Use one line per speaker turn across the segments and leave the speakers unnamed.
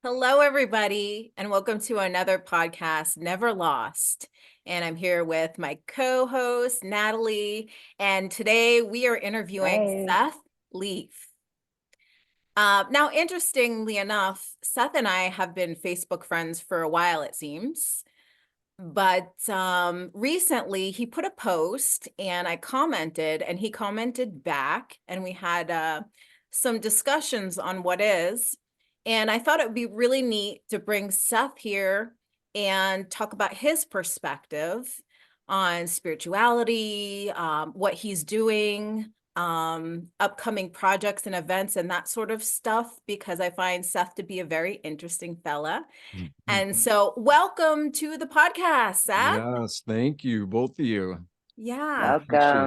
Hello, everybody, and welcome to another podcast, Never Lost. And I'm here with my co-host, Natalie, and today we are interviewing
Hey.
Seth Leaf. Now, interestingly enough, Seth and I have been Facebook friends for a while, it seems. But recently he put a post and I commented and he commented back and we had some discussions on what is. And I thought it would be really neat to bring Seth here and talk about his perspective on spirituality, what he's doing, upcoming projects and events and that sort of stuff, because I find Seth to be a very interesting fella. And so welcome to the podcast, Seth.
Yes, thank you, both of you.
Yeah.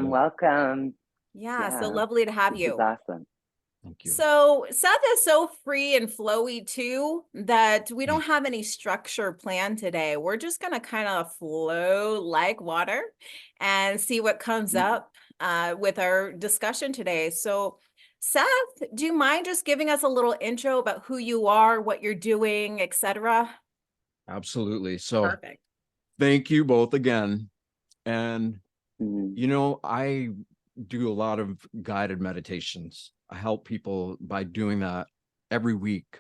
Welcome.
Yeah. So
Yeah,
lovely to have
this is
you.
awesome.
Thank you.
So Seth is so free and flowy too that we don't have any structure planned today. We're just going to kind of flow like water and see what comes up with our discussion today. So Seth, do you mind just giving us a little intro about who you are, what you're doing, etc.?
Absolutely. So
Perfect.
thank you both again. And,
Mhm.
I do a lot of guided meditations. I help people by doing that every week.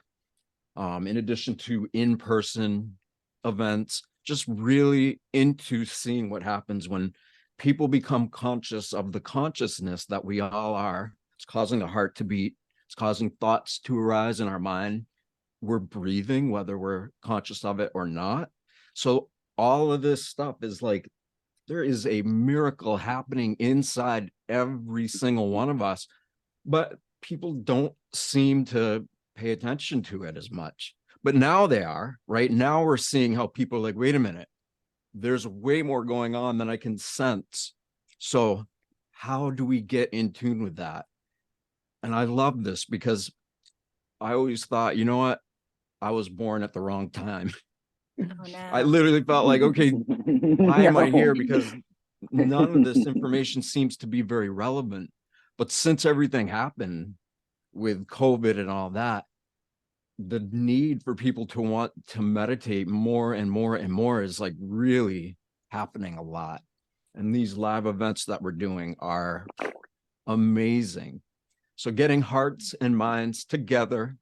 In addition to in-person events, just really into seeing what happens when people become conscious of the consciousness that we all are. It's causing the heart to beat. It's causing thoughts to arise in our mind. We're breathing, whether we're conscious of it or not. So all of this stuff is like, there is a miracle happening inside every single one of us, but people don't seem to pay attention to it as much. But now they are, right? Now we're seeing how people are like, wait a minute, there's way more going on than I can sense. So how do we get in tune with that? And I love this because I always thought, you know what? I was born at the wrong time.
Oh, no.
I literally felt like, okay, why am I here? Because none of this information seems to be very relevant. But since everything happened with COVID and all that, the need for people to want to meditate more and more and more is like really happening a lot. And these live events that we're doing are amazing. So getting hearts and minds together,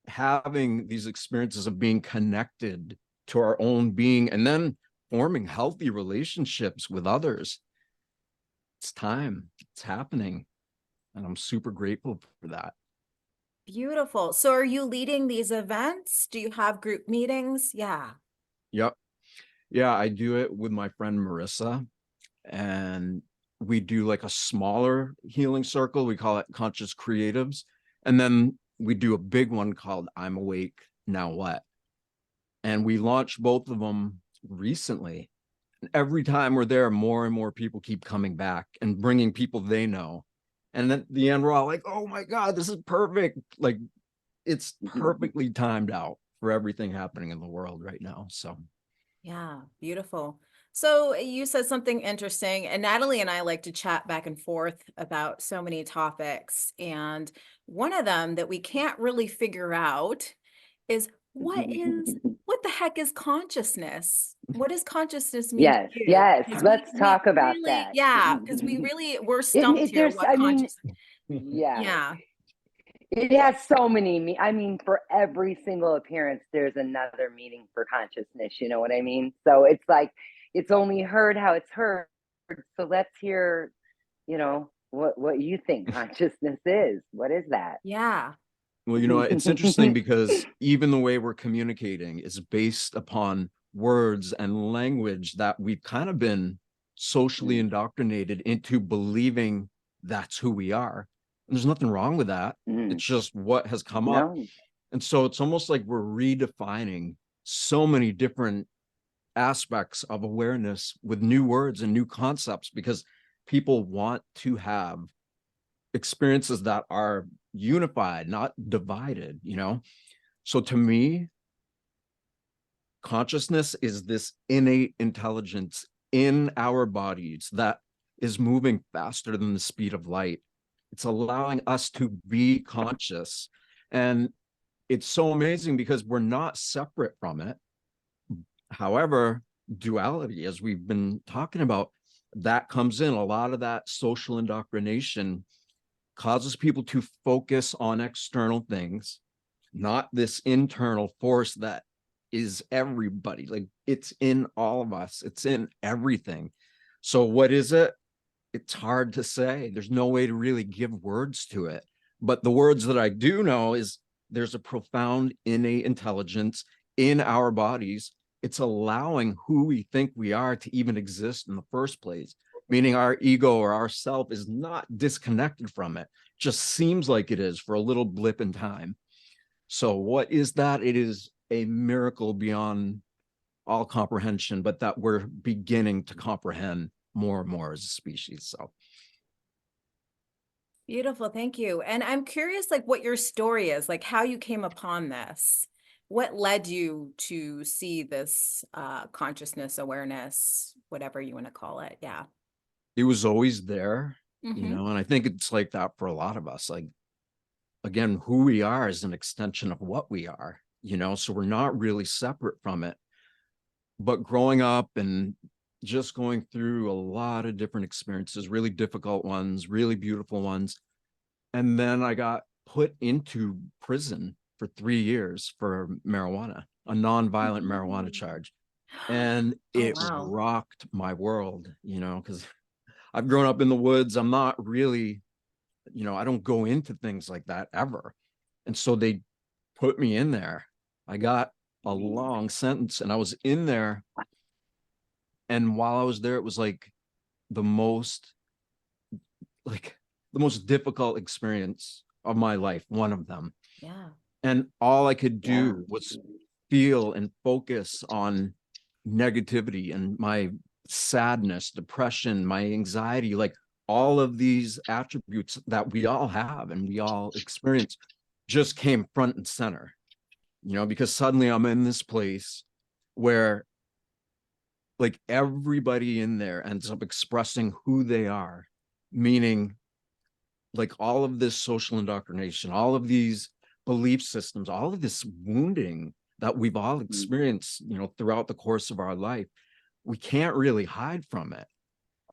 having these experiences of being connected to our own being, and then forming healthy relationships with others. It's time. It's happening. And I'm super grateful for that.
Beautiful. So are you leading these events? Do you have group meetings? Yeah.
Yep. Yeah, I do it with my friend Marissa. And we do like a smaller healing circle. We call it Conscious Creatives. And then we do a big one called I'm Awake, Now What? And we launched both of them recently. And every time we're there, more and more people keep coming back and bringing people they know. And then at the end, we're all like, oh my God, this is perfect. Like, it's perfectly timed out for everything happening in the world right now. So,
Yeah, beautiful. So you said something interesting, and Natalie and I like to chat back and forth about so many topics. And one of them that we can't really figure out is what the heck is consciousness? What does consciousness mean to
Yes,
you?
yes.
Because
Let's
we
talk about
really,
that.
yeah, because we're stumped here.
There's,
What consciousness?
yeah,
Yeah.
it has so many. I mean, for every single appearance, there's another meaning for consciousness. You know what I mean? So it's like it's only heard how it's heard. So let's hear, what you think consciousness is. What is that?
Yeah.
well, it's interesting because even the way we're communicating is based upon words and language that we've kind of been socially indoctrinated into believing that's who we are. And there's nothing wrong with that. It's just what has come up.
No.
And so it's almost like we're redefining so many different aspects of awareness with new words and new concepts because people want to have experiences that are unified, not divided. So to me, consciousness is this innate intelligence in our bodies that is moving faster than the speed of light. It's allowing us to be conscious. And it's so amazing because we're not separate from it. However, duality, as we've been talking about, that comes in. A lot of that social indoctrination causes people to focus on external things, not this internal force that is everybody. Like, it's in all of us, it's in everything. So what is it? It's hard to say. There's no way to really give words to it. But the words that I do know is there's a profound innate intelligence in our bodies. It's allowing who we think we are to even exist in the first place, meaning our ego or our self is not disconnected from it. Just seems like it is for a little blip in time. So what is that? It is a miracle beyond all comprehension, but that we're beginning to comprehend more and more as a species. So
Beautiful. Thank you. And I'm curious, like, what your story is, like how you came upon this. What led you to see this consciousness, awareness, whatever you want to call it? Yeah.
it was always there,
Mm-hmm.
and I think it's like that for a lot of us. Like, again, who we are is an extension of what we are, so we're not really separate from it. But growing up and just going through a lot of different experiences, really difficult ones, really beautiful ones. And then I got put into prison for 3 years for marijuana, a nonviolent marijuana charge. And
Oh,
it
wow.
rocked my world, because I've grown up in the woods. I'm not really, I don't go into things like that ever. And so they put me in there. I got a long sentence and I was in there. And while I was there, it was the most, like the most difficult experience of my life, one of them.
Yeah.
And all I could
Yeah.
do was feel and focus on negativity and my sadness, depression, my anxiety, like all of these attributes that we all have and we all experience just came front and center, because suddenly I'm in this place where like everybody in there ends up expressing who they are, meaning like all of this social indoctrination, all of these belief systems, all of this wounding that we've all experienced, throughout the course of our life, we can't really hide from it.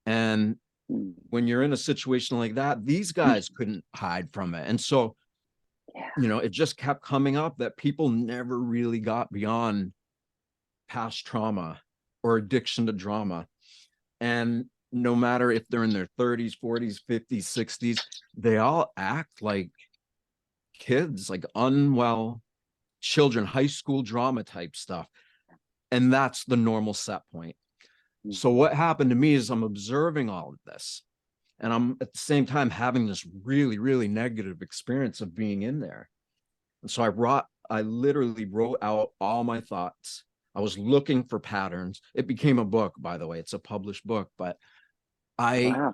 And when you're in a situation like that, these guys couldn't hide from it. And so, it just kept coming up that people never really got beyond past trauma or addiction to drama. And no matter if they're in their 30s, 40s, 50s, 60s, they all act like kids, like unwell children, high school drama type stuff. And that's the normal set point. So what happened to me is I'm observing all of this. And I'm at the same time having this really, really negative experience of being in there. And so I literally wrote out all my thoughts. I was looking for patterns. It became a book, by the way. It's a published book, but I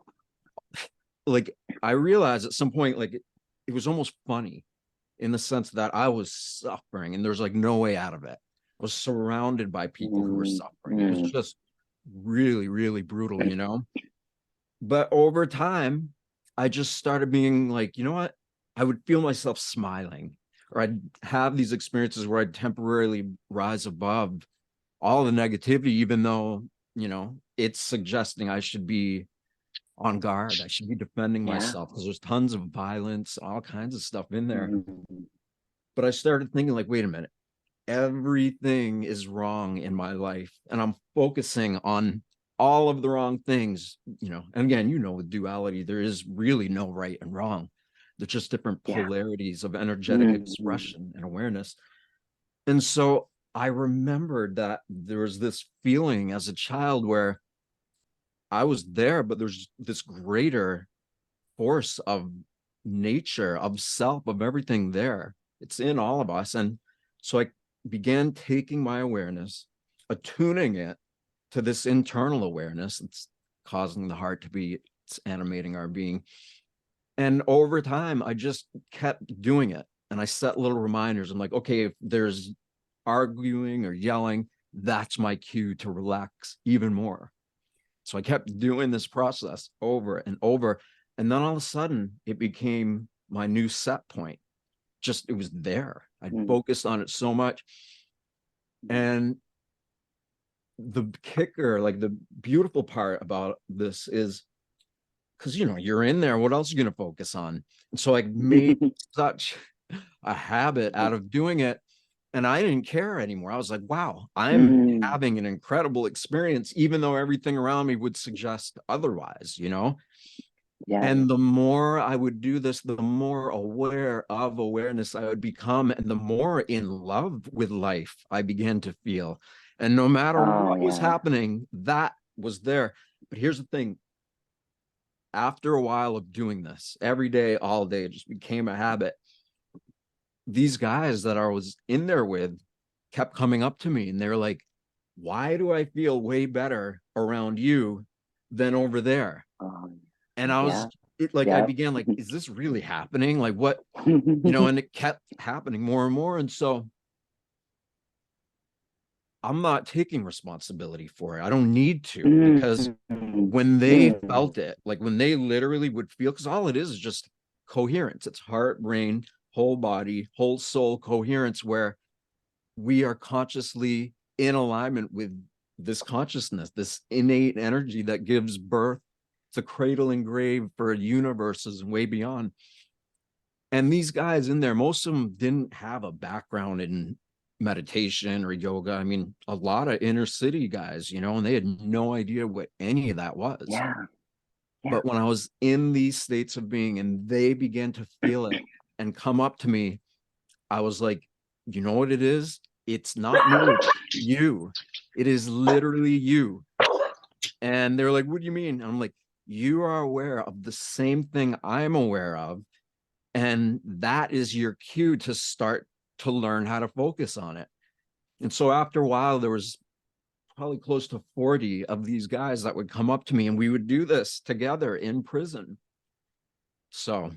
I realized at some point, it was almost funny in the sense that I was suffering and there's no way out of it. I was surrounded by people who were suffering. It was just really, really brutal, But over time, I just started being like, you know what? I would feel myself smiling, or I'd have these experiences where I'd temporarily rise above all the negativity, even though, it's suggesting I should be on guard. I should be defending myself because there's tons of violence, all kinds of stuff in there. But I started thinking wait a minute, everything is wrong in my life. And I'm focusing on all of the wrong things, and again, with duality, there is really no right and wrong. They're just different polarities of energetic expression and awareness. And so I remembered that there was this feeling as a child where I was there, but there's this greater force of nature, of self, of everything there. It's in all of us. And so I began taking my awareness, attuning it to this internal awareness that's causing the heart to beat, it's animating our being. And over time, I just kept doing it. And I set little reminders. I'm like, okay, if there's arguing or yelling, that's my cue to relax even more. So I kept doing this process over and over. And then all of a sudden, it became my new set point. just, it was there. I
Mm.
focused on it so much. And the kicker, like the beautiful part about this is, because, you know, you're in there, what else are you going to focus on? And so I made such a habit out of doing it. And I didn't care anymore. I was like, wow, I'm
Mm.
having an incredible experience, even though everything around me would suggest otherwise, you know?
Yeah.
And the more I would do this, the more aware of awareness I would become, and the more in love with life I began to feel. And no matter
Oh,
what was
yeah.
happening, that was there. But here's the thing. After a while of doing this every day, all day, it just became a habit. These guys that I was in there with kept coming up to me and they're like, why do I feel way better around you than over there?
Oh,
And I was like, I
yeah.
began like, is this really happening? Like what, you know, and it kept happening more and more. And so I'm not taking responsibility for it. I don't need to, because when they felt it, like when they literally would feel, because all it is just coherence. It's heart, brain, whole body, whole soul coherence, where we are consciously in alignment with this consciousness, this innate energy that gives birth to cradle and grave for universes and way beyond. And these guys in there, most of them didn't have a background in meditation or yoga. I mean, a lot of inner city guys, you know, and they had no idea what any of that was.
Yeah.
But when I was in these states of being and they began to feel it and come up to me, I was like, you know what it is? It's not me, it's you. It is literally you. And they're like, what do you mean? I'm like, you are aware of the same thing I'm aware of. And that is your cue to start to learn how to focus on it. And so after a while, there was probably close to 40 of these guys that would come up to me and we would do this together in prison. So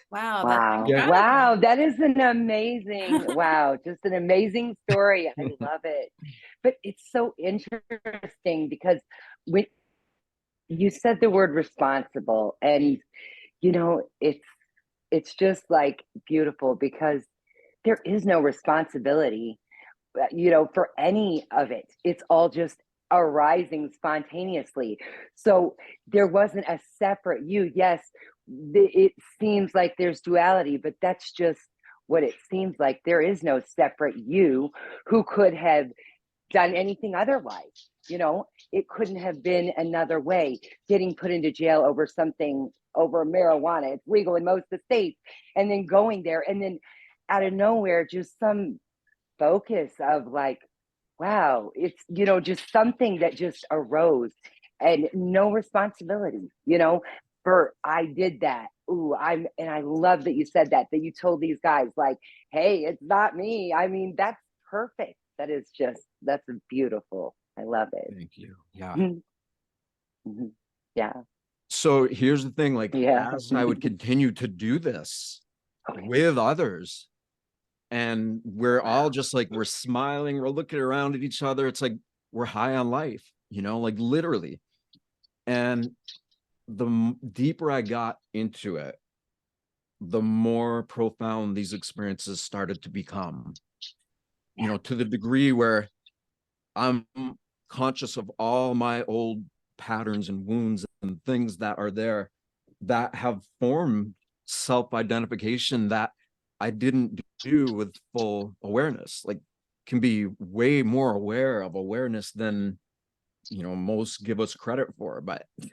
Wow, that's
Wow.
Yeah.
Wow.
incredible.
That is an amazing, wow, just an amazing story. I love it. But it's so interesting because when you said the word responsible, and you know, it's just like beautiful because there is no responsibility, you know, for any of it. It's all just arising spontaneously. So there wasn't a separate you. Yes, it seems like there's duality, but that's just what it seems like. There is no separate you who could have done anything otherwise. You know, it couldn't have been another way. Getting put into jail over something, over marijuana, it's legal in most of the states, and then going there, and then out of nowhere, just some focus of like, wow, it's, you know, just something that just arose and no responsibility, you know, for I did that. Ooh, and I love that you said that you told these guys, like, hey, it's not me. I mean, that's perfect. That is just, that's beautiful. I love it.
thank you. Yeah.
Yeah.
So here's the thing, like,
Yeah.
as I would continue to do this with others, and we're all just like, we're smiling, we're looking around at each other. It's like we're high on life, you know, like literally. And the deeper I got into it, the more profound these experiences started to become, you know, to the degree where I'm conscious of all my old patterns and wounds and things that are there that have formed self-identification that I didn't do with full awareness. Like, can be way more aware of awareness than, you know, most give us credit for. But when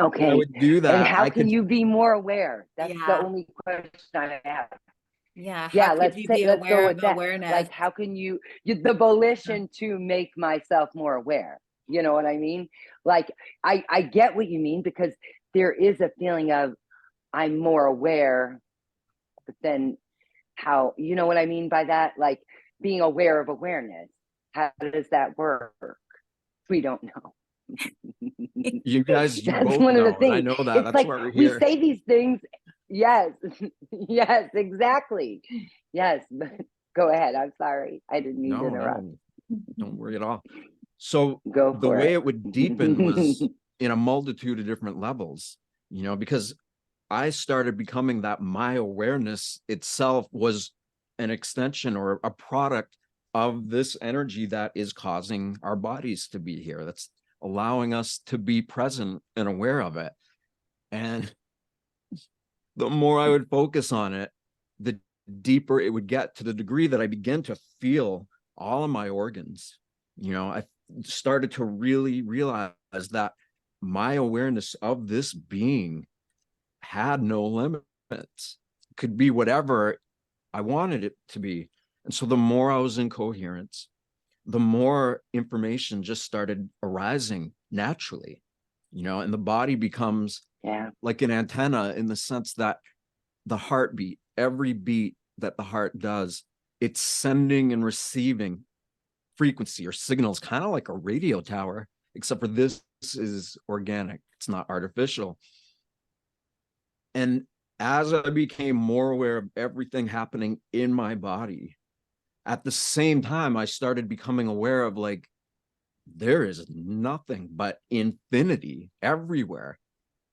I
Okay.
would do
And
that,
how
I
can
could,
you be more aware? That's the
Yeah.
only question I have.
Yeah. How
Yeah,
could you be
let's go
aware of
with that.
awareness?
Like, how can the volition to make myself more aware? You know what I mean? Like, I get what you mean, because there is a feeling of I'm more aware, but then how, you know what I mean by that? Like being aware of awareness. How does that work? We don't know.
you guys, you
That's
both
one of the
know, and I
things.
know that.
It's
That's
like
why we're
we
here.
say these things. Yes. Yes, exactly. Yes. Go ahead. I'm sorry. I didn't mean to
No,
interrupt.
no, don't worry at all. So
Go
the
for
way
it.
it would deepen was in a multitude of different levels, you know, because I started becoming that my awareness itself was an extension or a product of this energy that is causing our bodies to be here. That's allowing us to be present and aware of it. And the more I would focus on it, the deeper it would get, to the degree that I began to feel all of my organs. I started to really realize that my awareness of this being had no limits. It could be whatever I wanted it to be. And so the more I was in coherence, the more information just started arising naturally, and the body becomes like an antenna, in the sense that the heartbeat, every beat that the heart does, it's sending and receiving frequency or signals, kind of like a radio tower, except for this is organic. It's not artificial. And as I became more aware of everything happening in my body, at the same time, I started becoming aware of, like, there is nothing but infinity everywhere.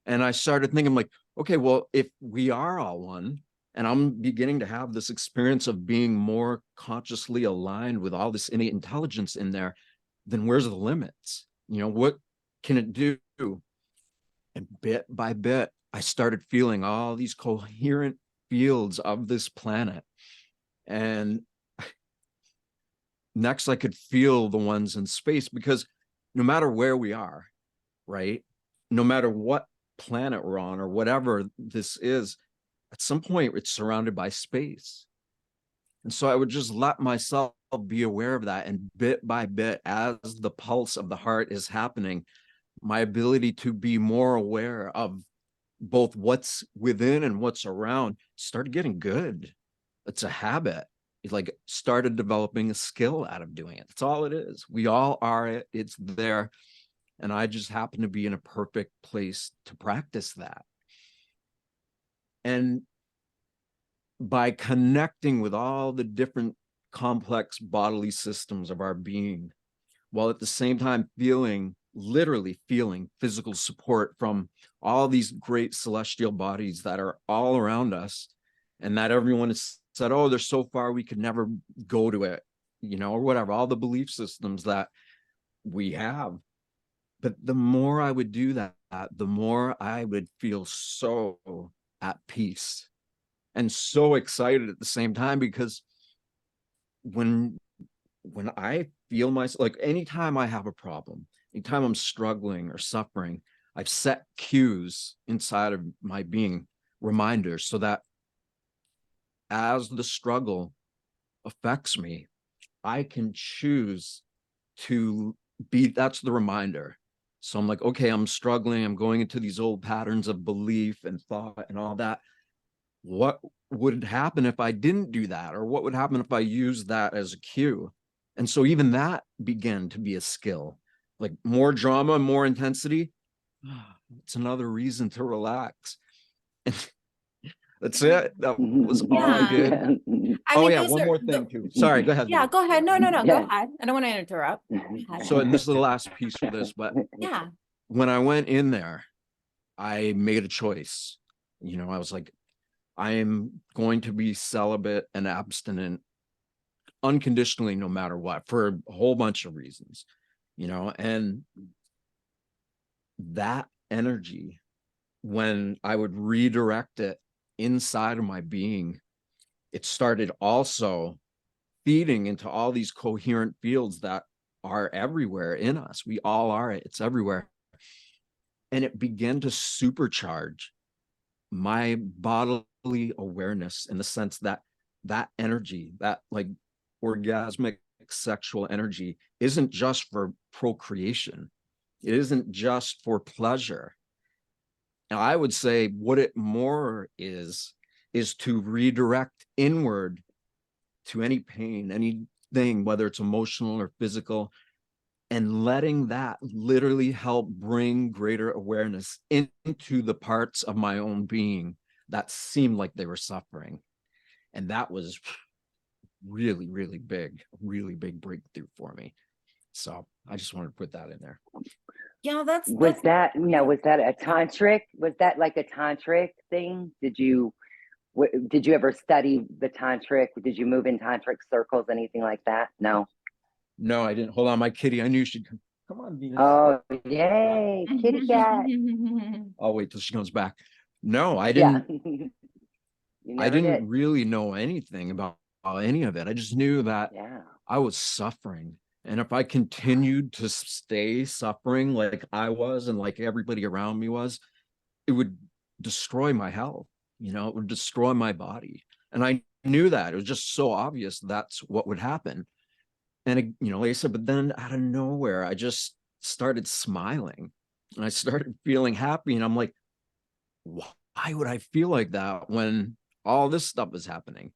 And I started thinking, like, okay, well, if we are all one, and I'm beginning to have this experience of being more consciously aligned with all this innate intelligence in there, then where's the limits? What can it do? And bit by bit, I started feeling all these coherent fields of this planet. And next, I could feel the ones in space, because no matter where we are, right? No matter what planet we're on or whatever this is, at some point it's surrounded by space. And so I would just let myself be aware of that. And bit by bit, as the pulse of the heart is happening, my ability to be more aware of both what's within and what's around started getting good. It's a habit. It like started developing a skill out of doing it. That's all it is. We all are it. It's there. And I just happen to be in a perfect place to practice that. And by connecting with all the different complex bodily systems of our being, while at the same time literally feeling physical support from all these great celestial bodies that are all around us, and that everyone has said, oh, they're so far we could never go to it, or whatever, all the belief systems that we have. But the more I would do that, the more I would feel so at peace and so excited at the same time, because when I feel myself, like, anytime I have a problem, anytime I'm struggling or suffering, I've set cues inside of my being, reminders, so that as the struggle affects me, I can choose to be, that's the reminder. So I'm like, okay, I'm struggling. I'm going into these old patterns of belief and thought and all that. What would happen if I didn't do that? Or what would happen if I used that as a cue? And so even that began to be a skill, like more drama, more intensity. It's another reason to relax. That's it. That was all I did.
I
Oh
mean,
yeah,
those
one
are
more thing too. Sorry, go ahead.
yeah, go ahead. No, go
Yeah.
ahead. I don't want to interrupt. Go ahead.
So, and this is the last piece for this, but
Yeah.
when I went in there, I made a choice. I was like, I am going to be celibate and abstinent unconditionally, no matter what, for a whole bunch of reasons, and that energy, when I would redirect it inside of my being, it started also feeding into all these coherent fields that are everywhere in us. We all are it. It's everywhere. And it began to supercharge my bodily awareness, in the sense that that energy, that like orgasmic sexual energy, isn't just for procreation. It isn't just for pleasure. And I would say what it more is to redirect inward to any pain, anything, whether it's emotional or physical, and letting that literally help bring greater awareness into the parts of my own being that seemed like they were suffering. And that was really, really big breakthrough for me. So I just wanted to put that in there.
Yeah,
Was
that's
that,
yeah.
was that a tantric? Was that like a tantric thing? Did you ever study the tantric? Did you move in tantric circles, anything like that? No.
No, I didn't. Hold on, my kitty. I knew she'd come. Come on, Venus.
Oh, yay, kitty cat.
I'll wait till she comes back. No, I
Yeah.
didn't.
You
I
never
didn't
did.
really know anything about any of it. I just knew that
Yeah.
I was suffering. And if I continued to stay suffering like I was and like everybody around me was, it would destroy my health. It would destroy my body. And I knew that. It was just so obvious that's what would happen. And, like I said, but then out of nowhere, I just started smiling and I started feeling happy. And I'm like, why would I feel like that when all this stuff is happening?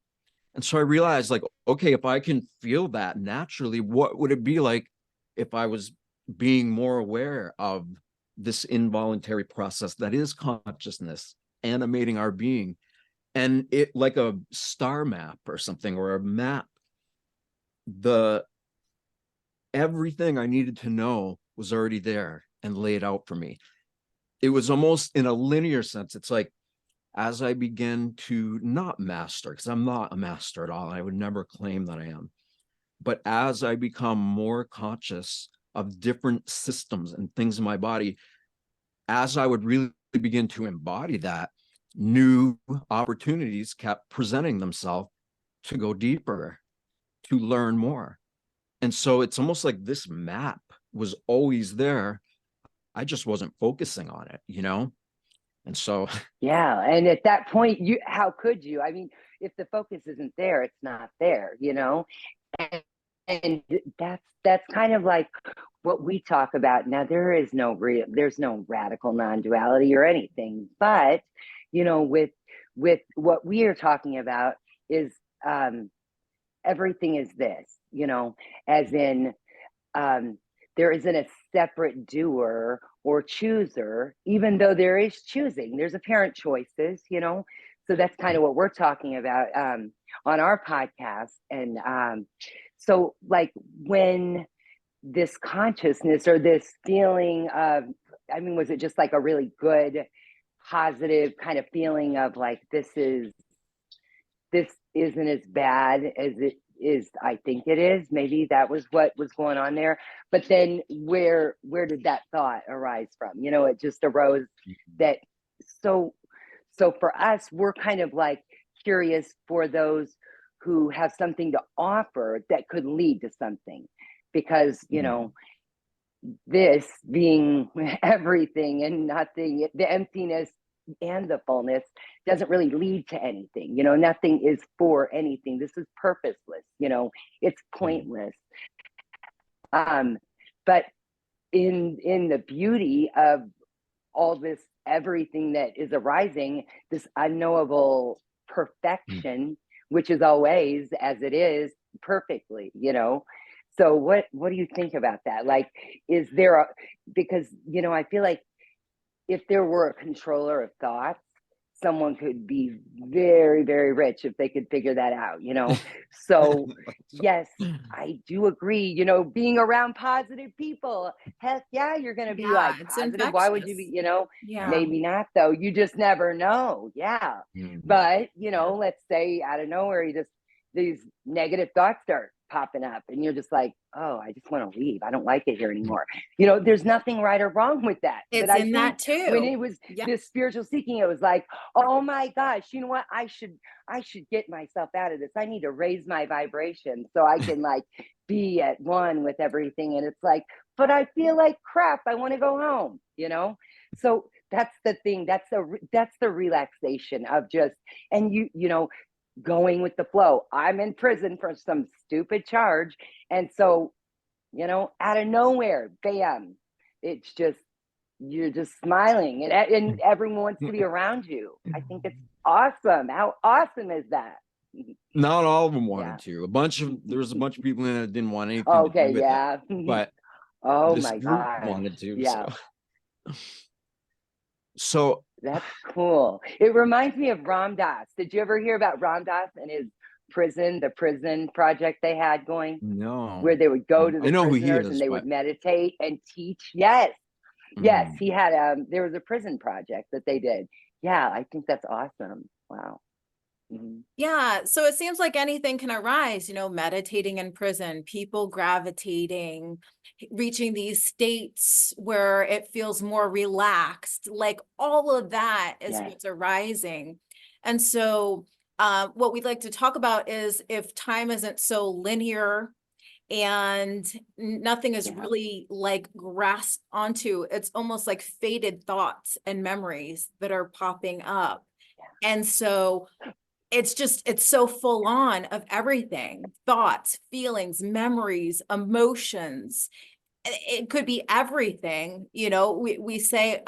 And so I realized, like, okay, if I can feel that naturally, what would it be like if I was being more aware of this involuntary process that is consciousness animating our being? And it, like a star map or something, or a map, the everything I needed to know was already there and laid out for me. It was almost in a linear sense. It's like, as I begin to not master, because I'm not a master at all, I would never claim that I am. But as I become more conscious of different systems and things in my body, as I would really begin to embody that, new opportunities kept presenting themselves to go deeper, to learn more. And so it's almost like this map was always there. I just wasn't focusing on it. And so,
Yeah. And at that point, how could you? I mean, if the focus isn't there, it's not there. And, and that's kind of like what we talk about. Now, there's no radical non-duality or anything, but with what we are talking about is everything is this, as in there isn't a separate doer or chooser, even though there is choosing. There's apparent choices. So that's kind of what we're talking about on our podcast. And so, like, when this consciousness or this feeling of, I mean, was it just like a really good, positive kind of feeling of like, this isn't as bad as it is I think it is? Maybe that was what was going on there. But then where did that thought arise from? It just arose that so for us, we're kind of like curious for those who have something to offer that could lead to something, because this being everything and nothing, the emptiness and the fullness doesn't really lead to anything. Nothing is for anything. This is purposeless. It's pointless. But in the beauty of all this, everything that is arising, this unknowable perfection, which is always as it is perfectly. So what do you think about that? Like, is there because I feel like if there were a controller of thoughts, someone could be very, very rich if they could figure that out. So yes, I do agree, being around positive people, heck yeah, you're going to be
Yeah,
like
it's
positive. Why would you
infectious.
be,
Yeah.
maybe not though. You just never know. Yeah. But, let's say out of nowhere, these negative thoughts start popping up and you're just like, oh, I just want to leave. I don't like it here anymore. There's nothing right or wrong with that.
It's
But I
in
think
that too.
when it was
Yeah.
this spiritual seeking, it was like, oh my gosh, you know what? I should get myself out of this. I need to raise my vibration so I can like be at one with everything. And it's like, but I feel like crap. I want to go home. So that's the thing. That's the relaxation of just, and going with the flow. I'm in prison for some stupid charge. And so, out of nowhere, bam, it's just, you're just smiling and everyone wants to be around you. I think it's awesome. How awesome is that?
Not all of them
Yeah.
wanted to. There was a bunch of people in it that didn't want anything to
Okay.
do with it,
Yeah.
but
Oh
this
my
group
gosh.
wanted to.
Yeah.
So
That's cool. It reminds me of Ram Dass. Did you ever hear about Ram Dass and his the prison project they had going,
no,
where they would go to
I
the
know who he
prisoners and
is,
they would
but
meditate and teach? Yes. Yes, he had there was a prison project that they did. Yeah, I think that's awesome. Wow. Mhm.
Yeah, so it seems like anything can arise, meditating in prison, people gravitating, reaching these states where it feels more relaxed, like all of that is
Yes.
what's arising. And so what we'd like to talk about is if time isn't so linear and nothing is
Yeah.
really like grasped onto, it's almost like faded thoughts and memories that are popping up. And so it's so full on of everything, thoughts, feelings, memories, emotions. It could be everything, we say,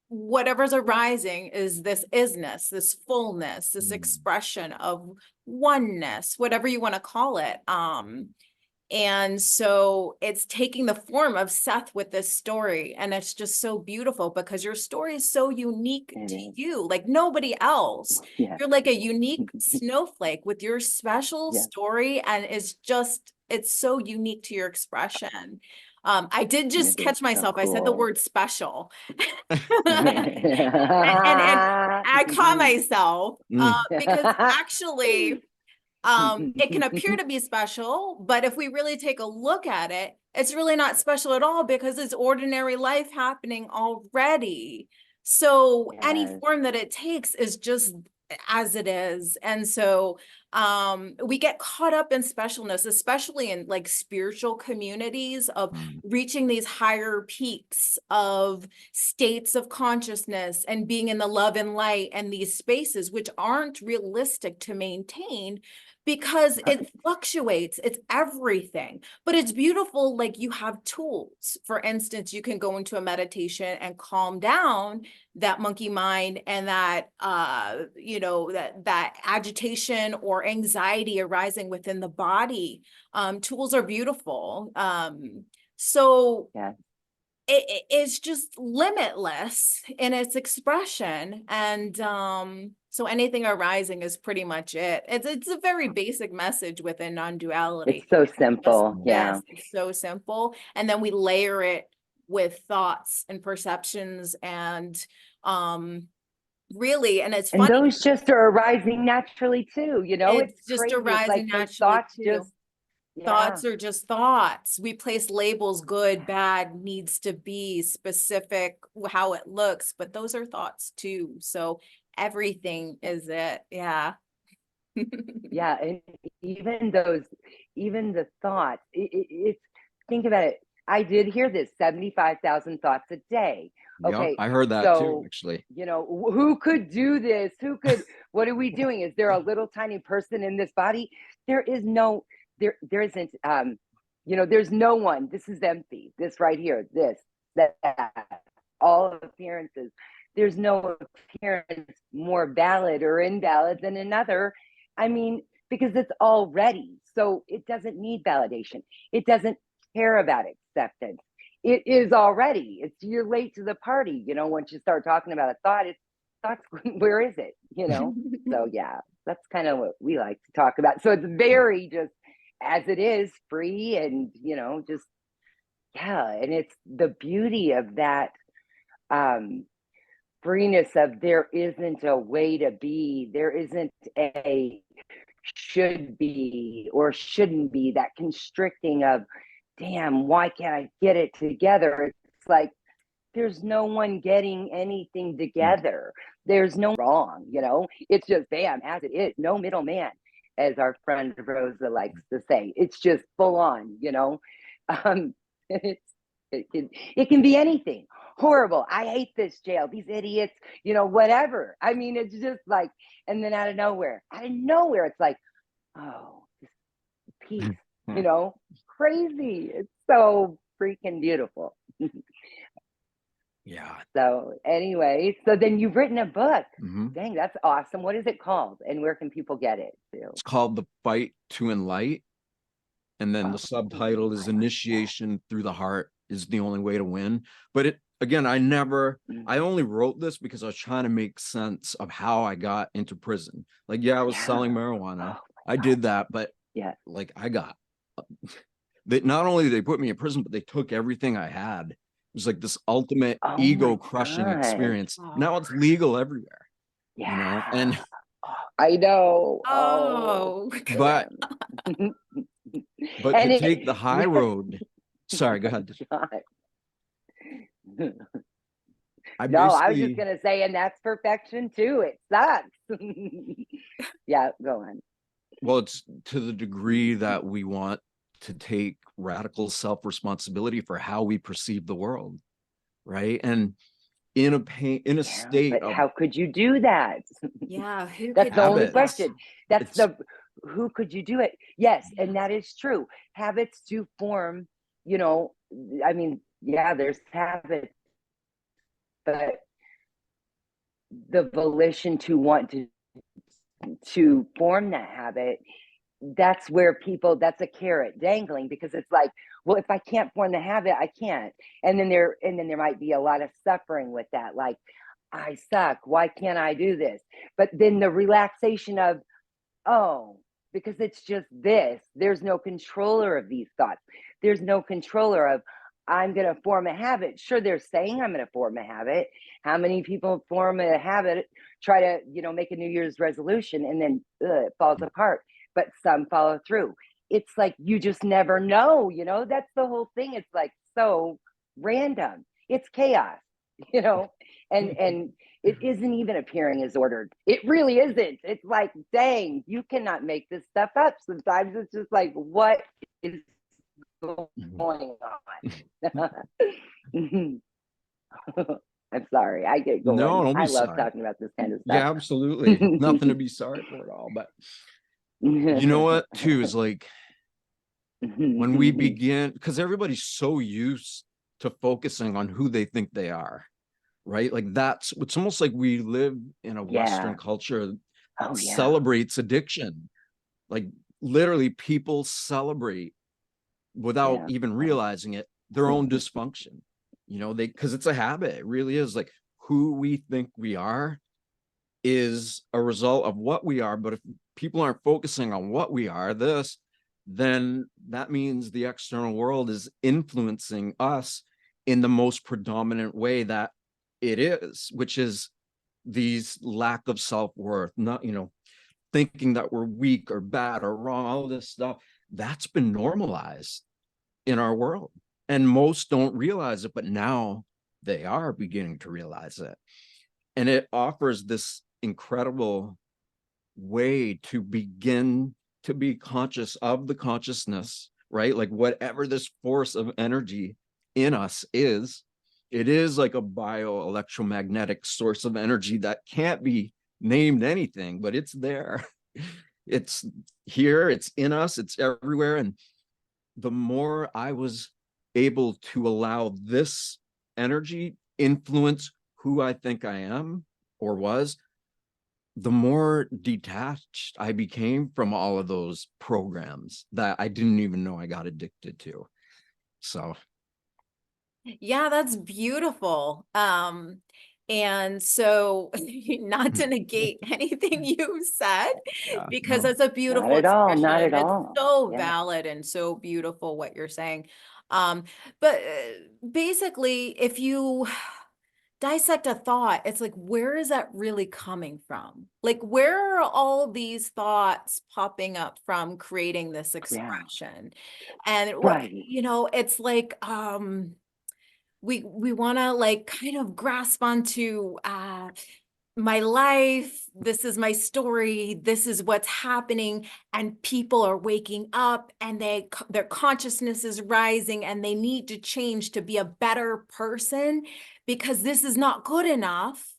whatever's arising is this isness, this fullness, this expression of oneness, whatever you want to call it. And so it's taking the form of Seth with this story. And it's just so beautiful because your story is so unique to you, like nobody else.
Yeah.
You're like a unique snowflake with your special story. And it's so unique to your expression. I did just catch myself.
So
I said the
cool.
word special. and I caught myself because actually it can appear to be special, but if we really take a look at it, it's really not special at all because it's ordinary life happening already. So any form that it takes is just as it is. And so we get caught up in specialness, especially in like spiritual communities of reaching these higher peaks of states of consciousness and being in the love and light and these spaces which aren't realistic to maintain because it fluctuates. It's everything, but it's beautiful. Like you have tools. For instance, you can go into a meditation and calm down that monkey mind and that, that agitation or anxiety arising within the body. Tools are beautiful. So it is just limitless in its expression. And so anything arising is pretty much it. It's a very basic message within non-duality.
It's so simple. Yeah.
It's so simple. And then we layer it with thoughts and perceptions and really, and it's funny.
And those just are arising naturally too,
It's just
crazy.
arising
it's like
naturally
thoughts
too. Thoughts are just thoughts. We place labels, good, bad, needs to be specific, how it looks, but those are thoughts too. So everything is it. Yeah.
Yeah. And even the thoughts, it's, think about it. I did hear this 75,000 thoughts a day. Okay.
Yep, I heard that too, actually.
Who could do this? What are we doing? Is there a little tiny person in this body? There is no, there isn't, there's no one. This is empty. This right here, this, that, all appearances. There's no appearance more valid or invalid than another. I mean, because it's already, so it doesn't need validation. It doesn't care about acceptance. It is already, you're late to the party, once you start talking about a thought, where is it, So yeah, that's kind of what we like to talk about. So it's very just as it is, free and, just, and it's the beauty of that freeness of there isn't a way to be, there isn't a should be or shouldn't be, that constricting of, damn, why can't I get it together? It's like, there's no one getting anything together. There's no wrong, it's just bam, as it is, no middleman, as our friend Rosa likes to say. It's just full on, it can be anything. Horrible. I hate this jail. These idiots, whatever. I mean, it's just like, and then out of nowhere, it's like, oh, this peace, crazy. It's so freaking beautiful.
Yeah.
So anyway, so then you've written a book. Dang, that's awesome. What is it called? And where can people get it too?
It's called The Fight to Enlight. And then the subtitle is Initiation Through the Heart is the Only Way to Win. But I only wrote this because I was trying to make sense of how I got into prison. Like, I was selling marijuana. I did that, but like I got, not only did they put me in prison, but they took everything I had, was like this ultimate
Oh
ego
my
crushing
God.
experience.
Oh.
Now it's legal everywhere,
Yeah.
and
I know.
Oh.
but
And
to
it,
take the high road, sorry, go ahead.
God.
I
No, I was just
basically,
gonna say, and that's perfection too. It sucks. Yeah, go on.
well, it's to the degree that we want to take radical self-responsibility for how we perceive the world, right? And in a
Yeah,
state
but
of
how could you do that?
Yeah, who
That's
could
the only
do that?
habits,
question. That's
it's
who could you do it? Yes,
Yeah.
and that is true. Habits do form, you know, I mean, yeah, there's habits, but the volition to want to form that habit, that's where people, that's a carrot dangling, because it's like, well, if I can't form the habit, I can't. And then there might be a lot of suffering with that, like, I suck, why can't I do this? But then the relaxation of, oh, because it's just this, there's no controller of these thoughts, there's no controller of, I'm going to form a habit. Sure, they're saying I'm going to form a habit. How many people form a habit, try to, make a New Year's resolution, and then it falls apart, but some follow through. It's like, you just never know, that's the whole thing. It's like so random. It's chaos, you know, and it isn't even appearing as ordered. It really isn't. It's like, dang, you cannot make this stuff up. Sometimes it's just like, what is going on? I'm sorry, I get
no,
going.
don't
I
be
love
sorry.
talking about this kind of
Yeah,
stuff.
absolutely. Nothing to be sorry for at all. But you know what, too, is like when we begin, because everybody's so used to focusing on who they think they are, right? Like that's, it's almost like we live in a Western
Yeah.
culture that
Oh yeah.
celebrates addiction. Like literally people celebrate without
Yeah.
even realizing it, their own dysfunction. Because it's a habit. It really is. Like who we think we are is a result of what we are. But if people aren't focusing on what we are, then that means the external world is influencing us in the most predominant way that it is, which is these lack of self-worth, not, thinking that we're weak or bad or wrong, all this stuff. That's been normalized in our world. And most don't realize it, but now they are beginning to realize it. And it offers this incredible way to begin to be conscious of the consciousness, right? Like whatever this force of energy in us is, it is like a bioelectromagnetic source of energy that can't be named anything, but it's there. It's here, it's in us, it's everywhere. And the more I was able to allow this energy influence who I think I am or was, the more detached I became from all of those programs that I didn't even know I got addicted to. So
Yeah, that's beautiful. And so not to negate anything you said,
yeah,
because
no.
that's a
Not
beautiful
at all. Not
expression.
at
It's
all.
so
Yeah.
valid and so beautiful what you're saying. But basically, if you dissect a thought, it's like, where is that really coming from? Like, where are all these thoughts popping up from, creating this
Yeah.
expression? And
Right.
it's like, we want to like kind of grasp onto my life, this is my story, this is what's happening, and people are waking up and their consciousness is rising and they need to change to be a better person because this is not good enough.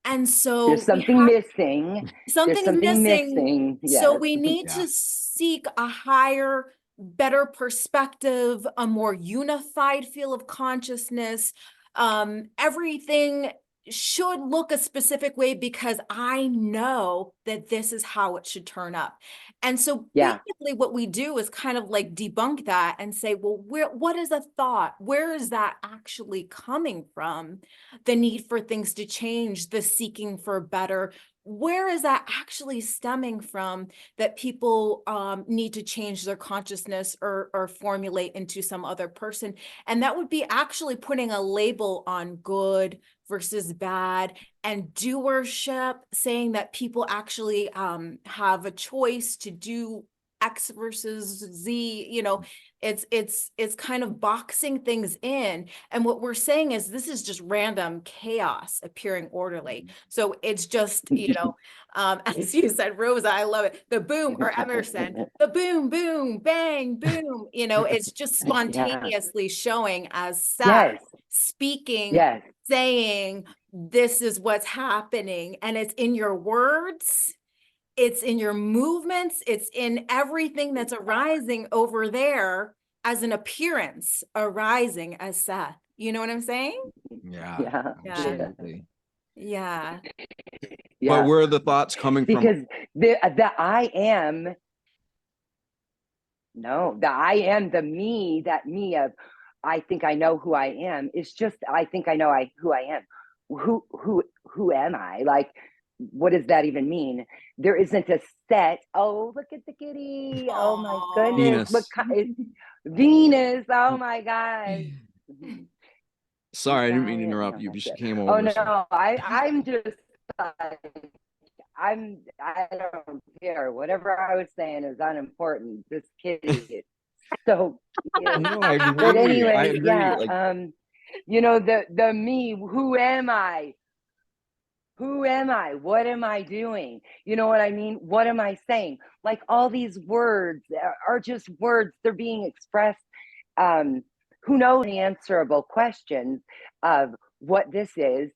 And
There's
so
something missing. There's
something's
something
missing.
missing.
So
Yes.
we need
Yeah.
to seek a higher, better perspective, a more unified feel of consciousness. Everything should look a specific way because I know that this is how it should turn up. And so
Yeah.
basically what we do is kind of like debunk that and say, well, what is a thought? Where is that actually coming from? The need for things to change, the seeking for better. Where is that actually stemming from that people need to change their consciousness or formulate into some other person? And that would be actually putting a label on good versus bad and doership, saying that people actually have a choice to do X versus Z, you know, it's kind of boxing things in. And what we're saying is this is just random chaos appearing orderly. So it's just, you know, as you said, Rosa, I love it. The boom, or Emerson, the boom, boom, bang, boom, you know, it's just
Yeah.
spontaneously showing as Seth
Yes.
speaking,
Yes.
saying, this is what's happening. And it's in your words, it's in your movements, it's in everything that's arising over there as an appearance arising as Seth. You know what I'm saying?
Yeah,
Yeah.
absolutely.
Yeah.
Yeah.
But where are the thoughts coming from?
Because the I am, no, the I am, the me, that me of I think I know who I am is just I think I know who I am. Who am I? Like, what does that even mean? There isn't a set. Oh, look at the kitty. Oh my goodness.
Venus.
Venus. Oh my gosh.
Sorry, I didn't mean to
Italian.
interrupt
No,
you,
that's
but she
it.
came
Oh
over. So.
no, I'm just I don't care. Whatever I was saying is unimportant. This kitty is so cute.
No, I
But
agree. I
anyway,
agree.
yeah,
Like,
you know, the me, who am I? Who am I? What am I doing? You know what I mean? What am I saying? Like all these words are just words. They're being expressed. Who knows the answerable questions of what this is?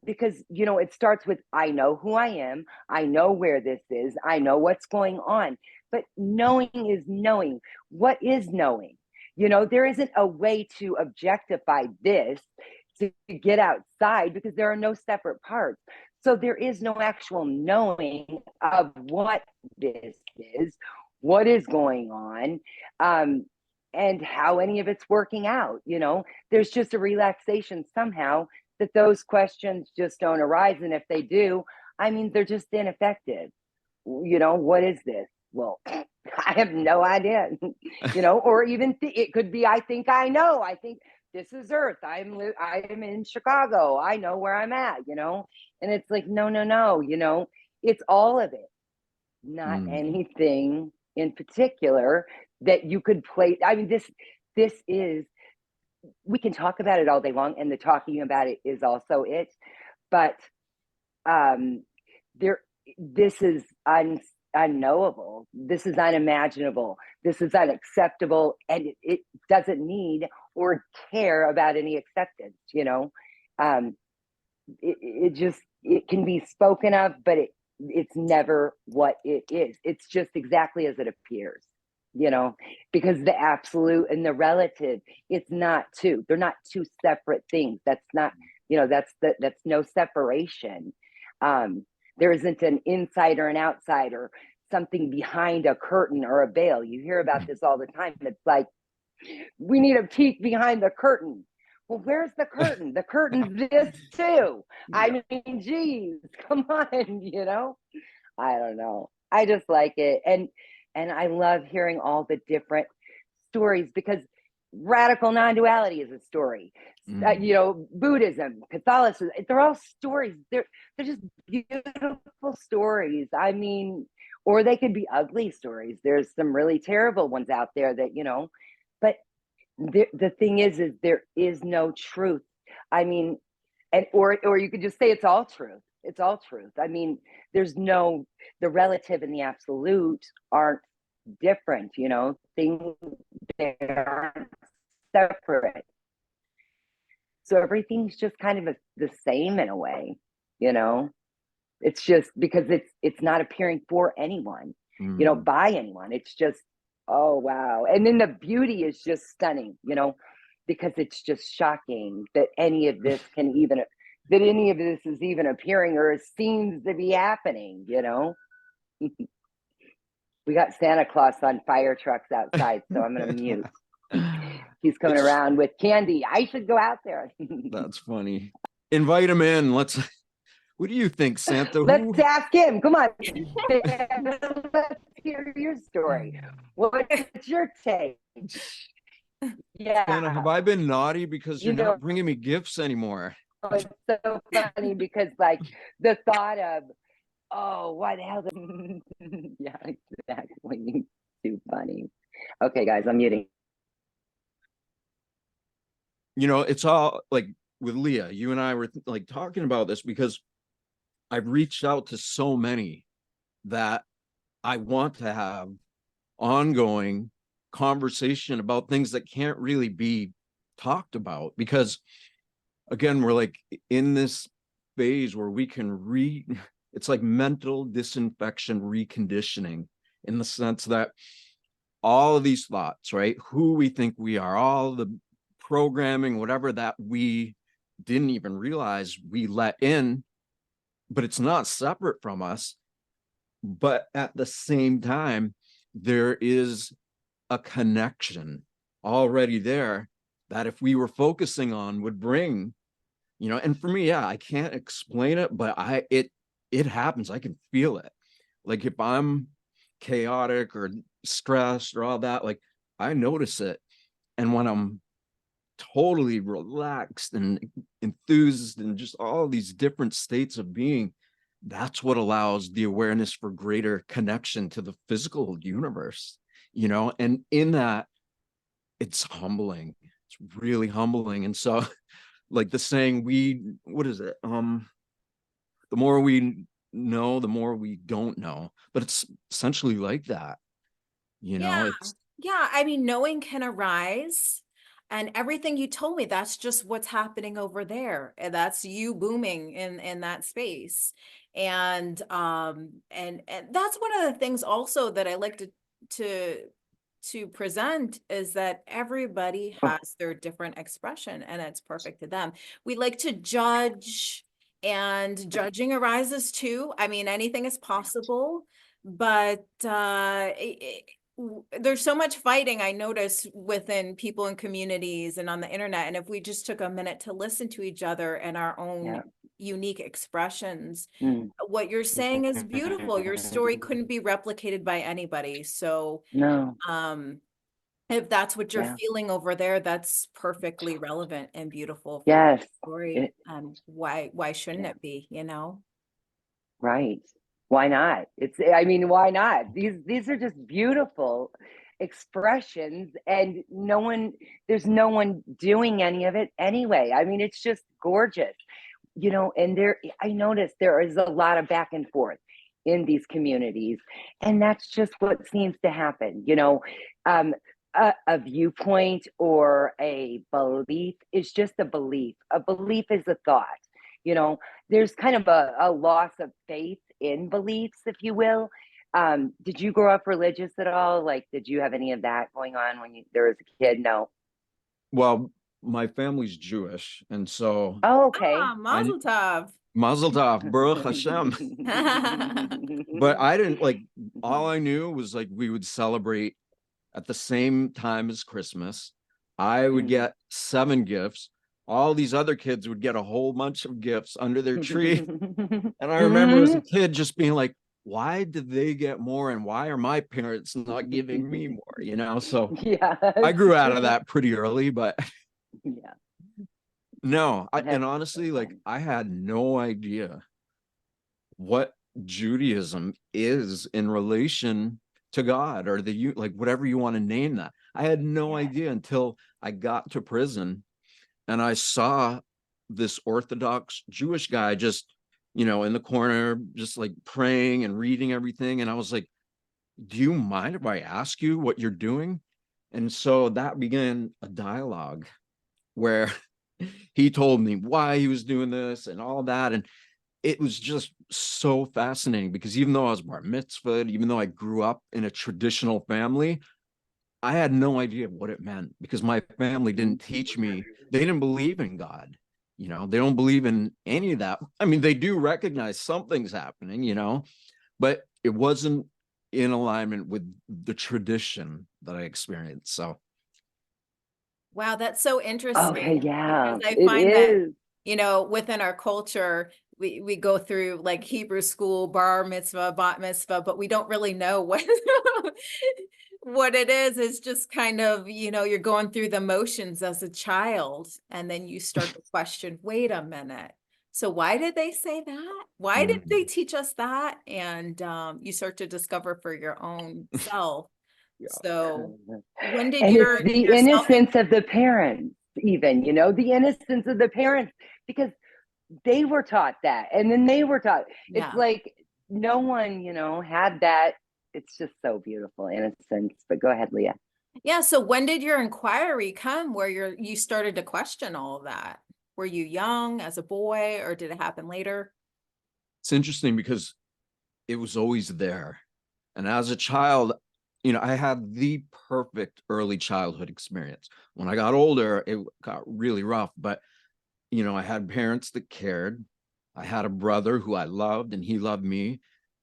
Because, you know, it starts with, I know who I am. I know where this is. I know what's going on. But knowing is knowing. What is knowing? You know, there isn't a way to objectify this to get outside because there are no separate parts. So there is no actual knowing of what this is, what is going on, and how any of it's working out. You know, there's just a relaxation somehow that those questions just don't arise. And if they do, I mean, they're just ineffective. You know, what is this? Well, I have no idea, you know, or even it could be, I think I know, I think this is Earth. I'm in Chicago. I know where I'm at, you know, and it's like, no, you know, it's all of it, not anything in particular that you could play. I mean, this is, we can talk about it all day long, and the talking about it is also it, but this is unknowable. This is unimaginable. This is unacceptable, and it doesn't need or care about any acceptance. You know, it can be spoken of, but it's never what it is. It's just exactly as it appears. You know, because the absolute and the relative, it's not two. They're not two separate things. That's not, you know, that's no separation. There isn't an inside or an outside or something behind a curtain or a veil. You hear about this all the time. It's like, we need a peek behind the curtain. Well, where's the curtain? The curtain's this too. I mean, geez, come on, you know? I don't know. I just like it. And I love hearing all the different stories because radical non-duality is a story. You know, Buddhism, Catholicism, they're all stories. They're just beautiful stories. I mean, or they could be ugly stories. There's some really terrible ones out there that, you know, but the thing is there is no truth. I mean, and or you could just say it's all truth. It's all truth. I mean, there's no, the relative and the absolute aren't different, you know, things, they aren't separate. So everything's just kind of the same in a way, you know. It's just because it's not appearing for anyone, you know, by anyone. It's just, oh wow. And then the beauty is just stunning, you know, because it's just shocking that any of this can even that any of this is even appearing or seems to be happening, you know? We got Santa Claus on fire trucks outside, so I'm going to mute. He's coming around with candy. I should go out there.
That's funny. Invite him in. Let's. What do you think, Santa?
Let's ask him. Come on. Let's hear your story. What's your take? Yeah.
Santa, have I been naughty because you're
You know,
not bringing me gifts anymore?
it's so funny because, like, the thought of, oh, why the hell? Yeah, exactly. Too funny. Okay, guys, I'm muting.
You know, it's all like with Leah, you and I were like talking about this because I've reached out to so many that I want to have ongoing conversation about things that can't really be talked about, because again, we're like in this phase where we can it's like mental disinfection reconditioning, in the sense that all of these thoughts, right, who we think we are, all the programming, whatever that we didn't even realize we let in, but it's not separate from us. But at the same time, there is a connection already there that if we were focusing on would bring, you know, and for me, yeah, I can't explain it, but it happens. I can feel it. Like if I'm chaotic or stressed or all that, like I notice it. And when I'm totally relaxed and enthused and just all these different states of being, that's what allows the awareness for greater connection to the physical universe, you know. And in that, it's humbling. It's really humbling. And so like the saying, what is it, the more we know, the more we don't know, but it's essentially like that, you know. It's
Yeah, I mean, knowing can arise, and everything you told me, that's just what's happening over there. And that's you booming in that space. And that's one of the things also that I like to to present is that everybody has their different expression and it's perfect to them. We like to judge, and judging arises too. I mean, anything is possible, but there's so much fighting I notice within people and communities and on the internet. And if we just took a minute to listen to each other and our own unique expressions, what you're saying is beautiful. Your story couldn't be replicated by anybody. So
No.
if that's what you're feeling over there, that's perfectly relevant and beautiful for
Yes.
your story. Why shouldn't it be, you know?
Right. Why not? I mean, why not? These are just beautiful expressions, and there's no one doing any of it anyway. I mean, it's just gorgeous, you know. And I noticed there is a lot of back and forth in these communities, and that's just what seems to happen, you know. A viewpoint or a belief is just a belief. A belief is a thought, you know. There's kind of a loss of faith in beliefs, if you will. Did you grow up religious at all? Like, did you have any of that going on when there was a kid? No.
Well, my family's Jewish, and so
Okay.
Mazel tov.
Mazel tov, Baruch Hashem. But I didn't like. All I knew was like we would celebrate at the same time as Christmas. I would get 7 gifts. All these other kids would get a whole bunch of gifts under their tree. And I remember as a kid just being like, why did they get more and why are my parents not giving me more, you know? So I grew out of that pretty early, but no, and honestly, like I had no idea what Judaism is in relation to God, or like whatever you want to name that. I had no idea until I got to prison and I saw this Orthodox Jewish guy just, you know, in the corner, just like praying and reading everything. And I was like, do you mind if I ask you what you're doing? And so that began a dialogue where he told me why he was doing this and all that. And it was just so fascinating because even though I was bar mitzvahed, even though I grew up in a traditional family, I had no idea what it meant because my family didn't teach me. They didn't believe in God. You know, they don't believe in any of that. I mean, they do recognize something's happening, you know, but it wasn't in alignment with the tradition that I experienced. So,
Wow, that's so
Okay,
interesting because
yeah,
I
it
find that,
is.
within our culture, we go through like Hebrew school, bar mitzvah, bat mitzvah, but we don't really know what what it is. It's just kind of, you're going through the motions as a child, and then you start to question, wait a minute. So why did they say that? Why did they
mhm,
teach us that? And you start to discover for your own self.
yeah.
So when did
And it's
your
the
yourself
innocence of the parents, even, the innocence of the parents, because they were taught that. And then they were taught. It's
yeah.
like no one, had that. It's just so beautiful, innocence. But go ahead, Leah.
Yeah, so when did your inquiry come where you started to question all of that? Were you young as a boy, or did it happen later?
It's interesting because it was always there. And as a child, I had the perfect early childhood experience. When I got older, it got really rough, but I had parents that cared. I had a brother who I loved and he loved me.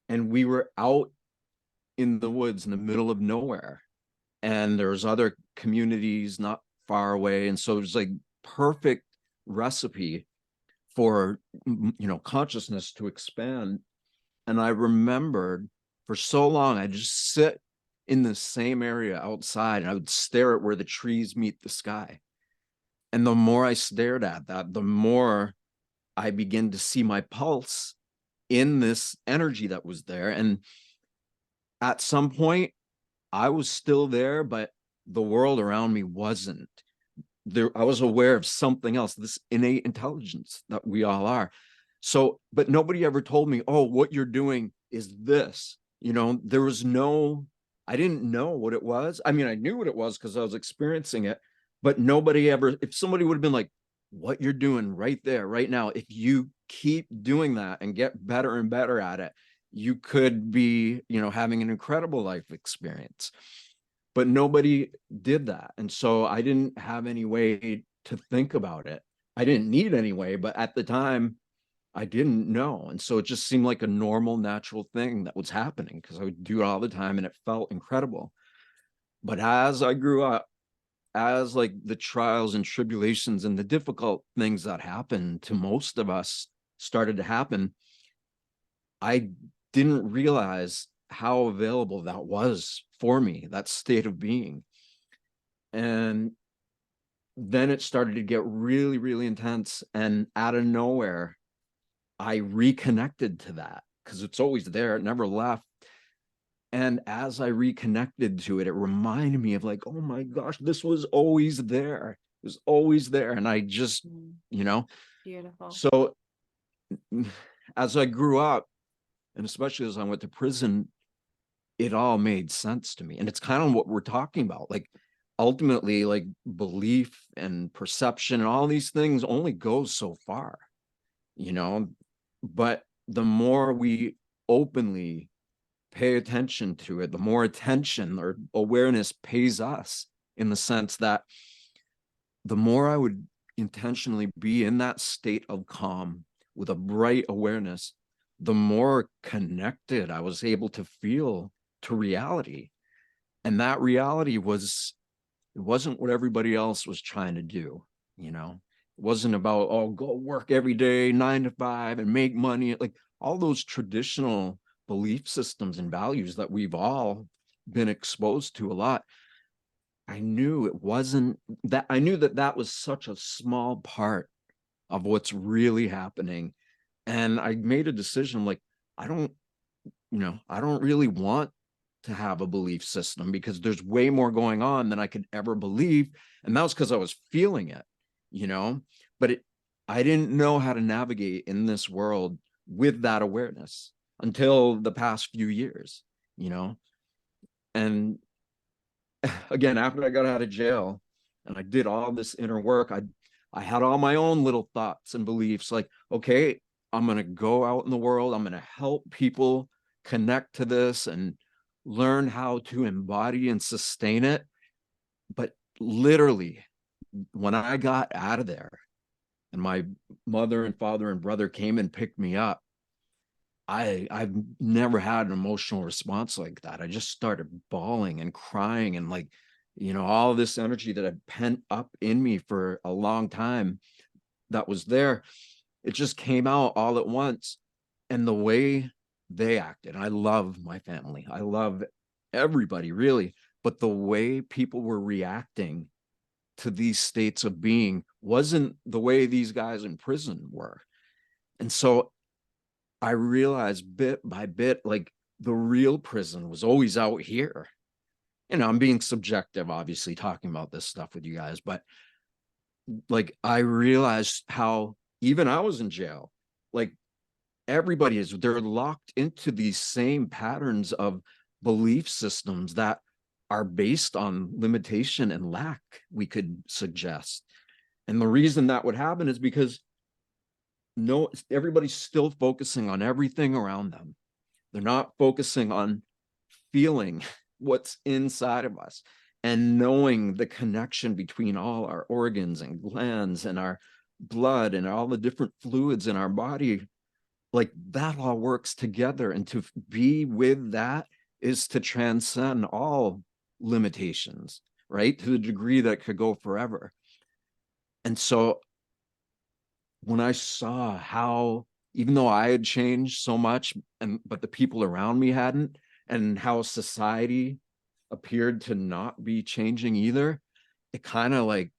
And we were out in the woods in the middle of nowhere. And there's other communities not far away. And so it was like perfect recipe for consciousness to expand. And I remembered for so long, I just sit in the same area outside and I would stare at where the trees meet the sky. And the more I stared at that, the more I began to see my pulse in this energy that was there. And at some point, I was still there, but the world around me wasn't. There, I was aware of something else, this innate intelligence that we all are. So, but nobody ever told me, oh, what you're doing is this. There was no, I didn't know what it was. I mean, I knew what it was because I was experiencing it, but nobody ever, if somebody would have been like, what you're doing right there, right now, if you keep doing that and get better and better at it, you could be, having an incredible life experience. But nobody did that. And so I didn't have any way to think about it. I didn't need any way, but at the time, I didn't know. And so it just seemed like a normal, natural thing that was happening because I would do it all the time and it felt incredible. But as I grew up, as like the trials and tribulations and the difficult things that happen to most of us started to happen, I didn't realize how available that was for me, that state of being. And then it started to get really, really intense. And out of nowhere, I reconnected to that because it's always there. It never left. And as I reconnected to it, it reminded me of like, oh my gosh, this was always there. It was always there. And I just,
Beautiful.
so as I grew up, and especially as I went to prison, it all made sense to me. And it's kind of what we're talking about. Like ultimately, like belief and perception and all these things only go so far, you know, but the more we openly pay attention to it, the more attention or awareness pays us, in the sense that the more I would intentionally be in that state of calm with a bright awareness, the more connected I was able to feel to reality. And that reality it wasn't what everybody else was trying to do, It wasn't about, oh, go work every day, 9 to 5 and make money. Like all those traditional belief systems and values that we've all been exposed to a lot. I knew it wasn't that. I knew that that was such a small part of what's really happening. And I made a decision like, I don't, I don't really want to have a belief system because there's way more going on than I could ever believe. And that was because I was feeling it, but I didn't know how to navigate in this world with that awareness until the past few years, and again, after I got out of jail and I did all this inner work, I had all my own little thoughts and beliefs like, okay, I'm going to go out in the world. I'm going to help people connect to this and learn how to embody and sustain it. But literally, when I got out of there, and my mother and father and brother came and picked me up, I've never had an emotional response like that. I just started bawling and crying, and like, all this energy that I'd pent up in me for a long time that was there, it just came out all at once. And the way they acted, I love my family, I love everybody really, but the way people were reacting to these states of being wasn't the way these guys in prison were. And so I realized bit by bit, like, the real prison was always out here. I'm being subjective, obviously, talking about this stuff with you guys, but like, I realized how even I was in jail. Like, everybody is, they're locked into these same patterns of belief systems that are based on limitation and lack, we could suggest. And the reason that would happen is because no, everybody's still focusing on everything around them. They're not focusing on feeling what's inside of us and knowing the connection between all our organs and glands and our blood and all the different fluids in our body. Like, that all works together, and to be with that is to transcend all limitations, right, to the degree that could go forever. And so when I saw how, even though I had changed so much, but the people around me hadn't, and how society appeared to not be changing either, it kind of like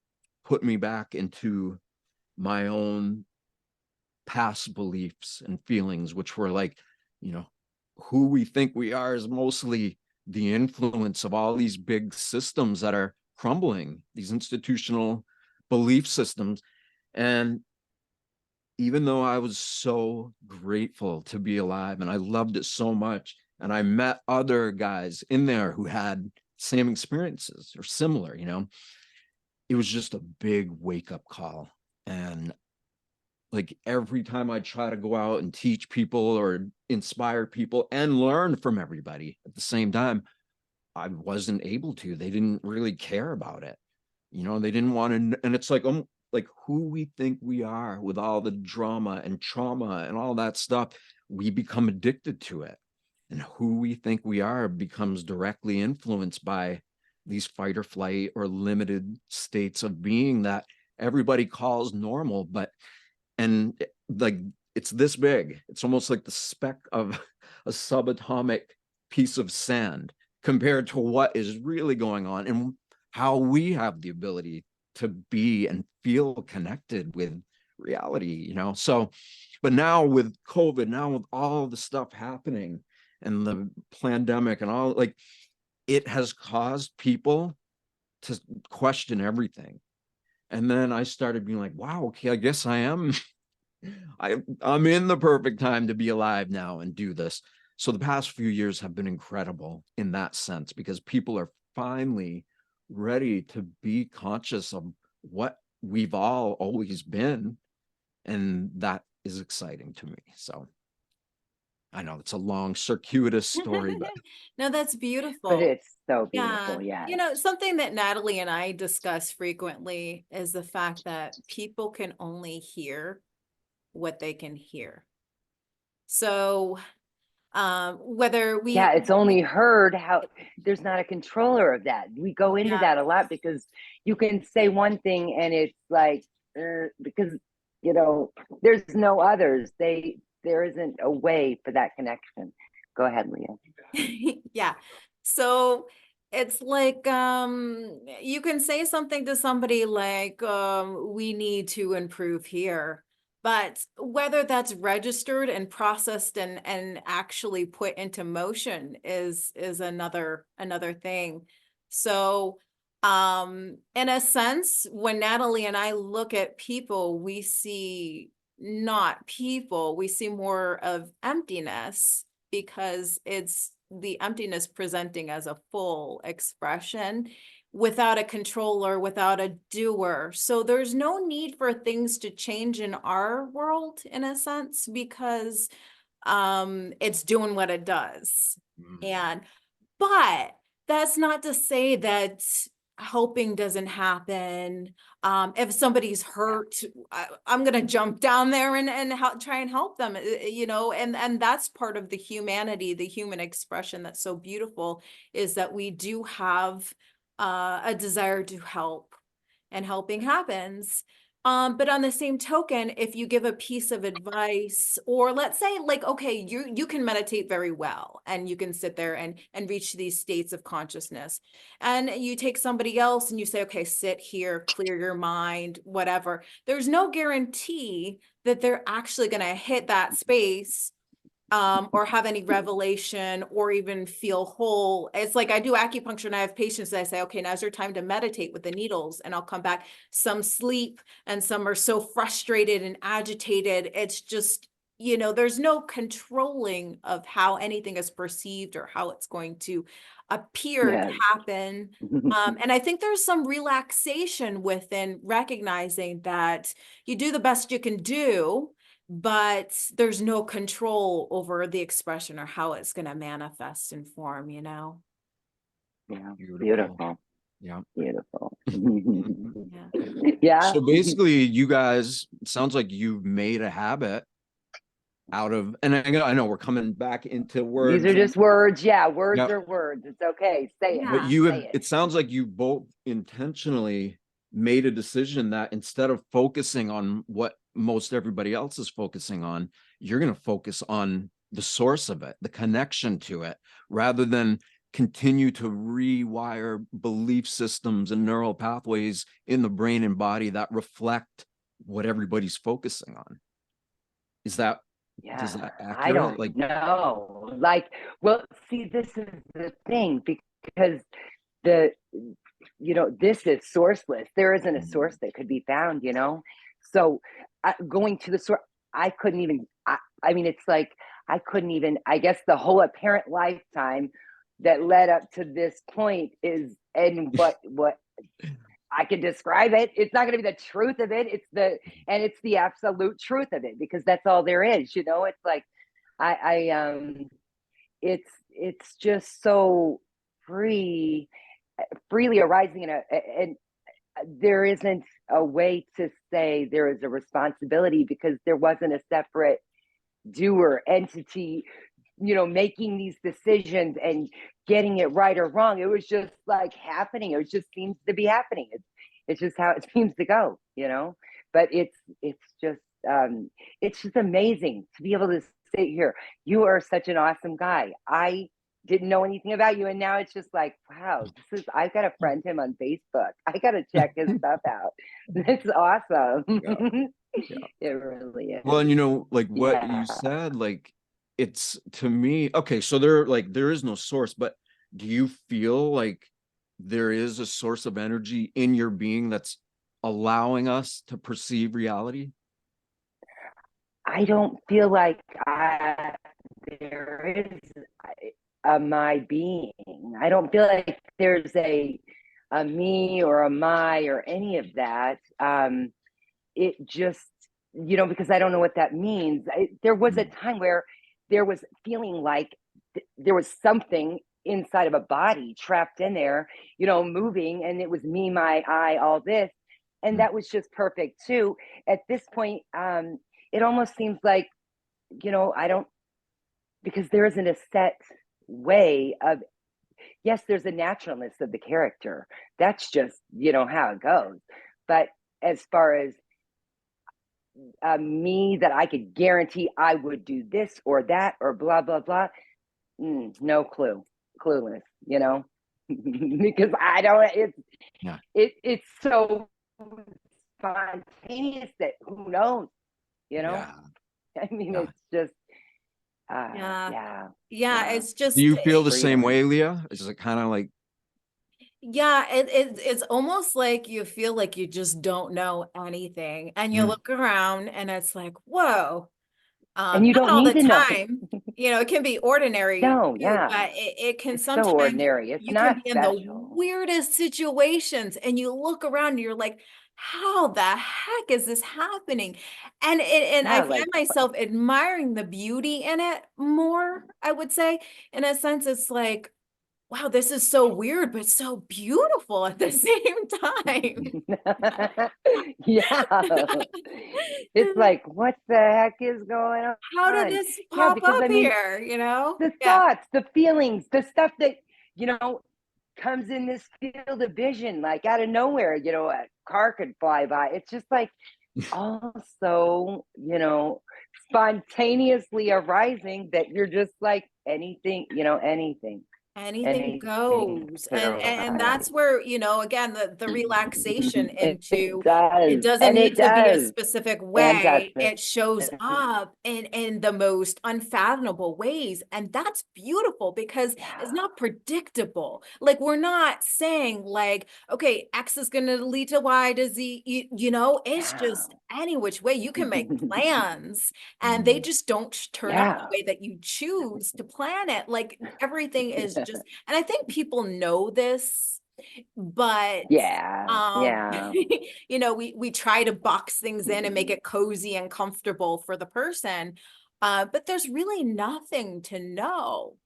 put me back into my own past beliefs and feelings, which were like, who we think we are is mostly the influence of all these big systems that are crumbling, these institutional belief systems. And even though I was so grateful to be alive and I loved it so much, and I met other guys in there who had same experiences or similar, it was just a big wake up call. And like, every time I try to go out and teach people or inspire people and learn from everybody at the same time, I wasn't able to. They didn't really care about it. They didn't want to, and it's like who we think we are with all the drama and trauma and all that stuff, we become addicted to it. And who we think we are becomes directly influenced by these fight or flight or limited states of being that everybody calls normal. And like, it's this big. It's almost like the speck of a subatomic piece of sand compared to what is really going on and how we have the ability to be and feel connected with reality. So, but now with COVID, now with all the stuff happening and the pandemic and all, like, it has caused people to question everything. And then I started being like, wow, okay, I guess I'm in the perfect time to be alive now and do this. So the past few years have been incredible in that sense, because people are finally ready to be conscious of what we've all always been. And that is exciting to me. So I know it's a long, circuitous story, but
No, that's
But
beautiful.
it's so
Yeah.
beautiful. Yes.
Something that Natalie and I discuss frequently is the fact that people can only hear what they can hear. So, whether
Yeah,
we,
it's only heard how there's not a controller of that. We go into
yeah,
that a lot because you can say one thing and it's like, because, there's no others. There isn't a way for that connection. Go ahead, Leah.
yeah. So it's like, you can say something to somebody like, we need to improve here. But whether that's registered and processed and actually put into motion is another thing. So in a sense, when Natalie and I look at people, we see not people, we see more of emptiness, because it's the emptiness presenting as a full expression without a controller, without a doer. So there's no need for things to change in our world, in a sense, because it's doing what it does. And but that's not to say that helping doesn't happen. If somebody's hurt, I'm gonna jump down there and help, try and help them, you know, and that's part of the humanity, the human expression that's so beautiful, is that we do have a desire to help, and helping happens. But on the same token, if you give a piece of advice, or let's say like, okay, you can meditate very well and you can sit there and reach these states of consciousness, and you take somebody else and you say, okay, sit here, clear your mind, whatever. There's no guarantee that they're actually going to hit that space, or have any revelation or even feel whole. It's like I do acupuncture and I have patients that I say, okay, now's your time to meditate with the needles, and I'll come back. Some sleep and some are so frustrated and agitated. It's just, you know, there's no controlling of how anything is perceived or how it's going to appear to
Yes.
happen. And I think there's some relaxation within recognizing that you do the best you can do, but there's no control over the expression or how it's going to manifest in form, you know?
Yeah.
Beautiful.
Beautiful.
Yeah.
Beautiful.
Yeah.
Yeah.
So basically, you guys, it sounds like you've made a habit out of, and I know we're coming back into words.
These are just words. Yeah. Words
Yep.
are words. It's okay. Say it.
But
Yeah.
you have,
Say
it sounds like you both intentionally made a decision that instead of focusing on what most everybody else is focusing on, you're going to focus on the source of it, the connection to it, rather than continue to rewire belief systems and neural pathways in the brain and body that reflect what everybody's focusing on. Is that,
Yeah,
is that
I
accurate?
don't
Like,
know. Like, well, see, this is the thing, because the, you know, this is sourceless. There isn't a source that could be found, you know? So going to the source, I couldn't even, I mean, it's like, I couldn't even, I guess the whole apparent lifetime that led up to this point is, and what I can describe it. It's not going to be the truth of it. It's the absolute truth of it, because that's all there is. You know, it's like, it's just so freely arising, and there isn't a way to say there is a responsibility, because there wasn't a separate doer entity, you know, making these decisions and getting it right or wrong. It was just like happening. It just seems to be happening. It's just how it seems to go, you know. But it's just amazing to be able to sit here. You are such an awesome guy. I didn't know anything about you, and now it's just like, wow, I've got to friend him on Facebook. I got to check his stuff out. It's awesome.
yeah. Yeah.
It really is.
Well, and you know, like what
Yeah.
you said, like it's, to me, okay, so there is no source, but do you feel like there is a source of energy in your being that's allowing us to perceive reality?
I don't feel like there is my being. I don't feel like there's a me or a my or any of that. It just, you know, because I don't know what that means. There was a time where there was feeling like there was something inside of a body trapped in there, you know, moving, and it was me, my, I, all this, and that was just perfect too. At this point, it almost seems like, you know, I don't, because there isn't a set way of, yes, there's a naturalness of the character. That's just, you know, how it goes. But as far as me, that I could guarantee I would do this or that or blah, blah, blah, no clue, clueless, you know, because I don't, it's so spontaneous that who knows, you know?
Yeah.
I mean,
Yeah.
it's just,
Yeah.
yeah.
It's just,
Do you feel the same
freedom.
way, Leah? Is it kind of like,
yeah, it's almost like you feel like you just don't know anything, and you look around and it's like, whoa.
And you
Not
don't
all
need
the
to know.
time, you know, it can be ordinary
No,
too,
yeah.
but it can
It's so
sometimes,
ordinary. It's
you can
not
be in the
special.
weirdest situations and you look around and you're like, how the heck is this happening? And I
Yeah,
find
like,
myself admiring the beauty in it more, I would say. In a sense, it's like, wow, this is so weird, but so beautiful at the same time.
Yeah. It's like, what the heck is going
How did
on?
this
Yeah,
pop
because
up
I mean,
here, you know?
the
Yeah.
thoughts, the feelings, the stuff that, you know, comes in this field of vision, like out of nowhere, you know, a car could fly by. It's just like also, you know, spontaneously arising that you're just like anything, you know,
Anything
anything
goes.
could
And
arise.
that's where, you know, again, the relaxation
It
into it
does,
doesn't
and
need
it
to be a
does.
specific way.
Fantastic.
It shows up in the most unfathomable ways. And that's beautiful because it's
Yeah.
not predictable. Like we're not saying like, okay, X is going to lead to Y to Z, you know, it's
Yeah.
just any which way you can make plans and they
Mm.
just don't turn up the
Yeah.
way that you choose to plan it. Like everything is just, and I think people know this, but
Yeah. Yeah.
you know, we try to box things in and make it cozy and comfortable for the person. But there's really nothing to know.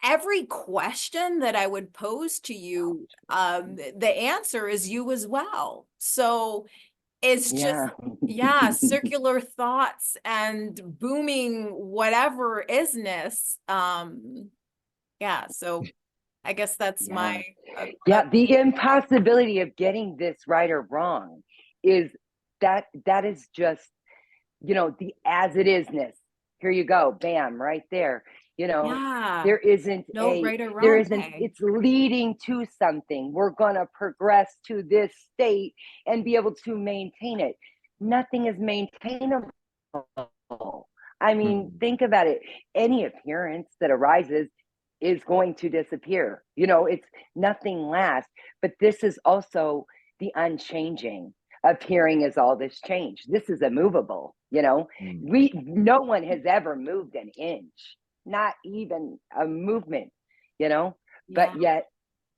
Every question that I would pose to you, the answer is you as well. So it's just,
Yeah.
yeah, circular thoughts and booming whatever isness. Yeah, so I guess that's my
Yeah.
uh, uh,
Yeah. The impossibility of getting this right or wrong is that is just, you know, the as it isness. Here you go. Bam, right there. You know,
yeah,
there isn't
no right or
there
wrong
isn't,
way.
it's leading to something. We're going to progress to this state and be able to maintain it. Nothing is maintainable. I mean,
Mm.
think about it. Any appearance that arises is going to disappear. You know, it's nothing lasts. But this is also the unchanging. Appearing as all this change. This is immovable. You know,
Mm.
no one has ever moved an inch, not even a movement. You know,
Yeah.
but yet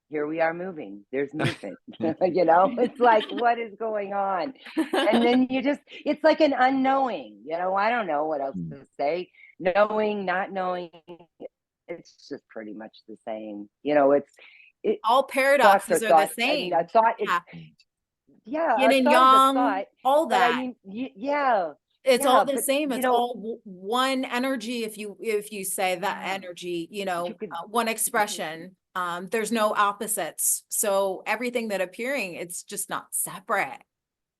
here we are moving. There's movement. You know, it's like what is going on? And then you just, it's like an unknowing. You know, I don't know what else
Mm.
to say. Knowing, not knowing, it's just pretty much the same. You know,
All
thoughts are
paradoxes are the
thoughts. I mean, a
same.
thought is,
Yeah.
yeah,
Yin
a
and
thought is a
yang,
thought.
all
But I
that.
mean, yeah,
It's
yeah,
all the
but
same.
you
It's
know,
all one energy. If you say that
yeah,
energy, you
you
know,
could,
one expression. There's no opposites. So everything that appearing, it's just not separate.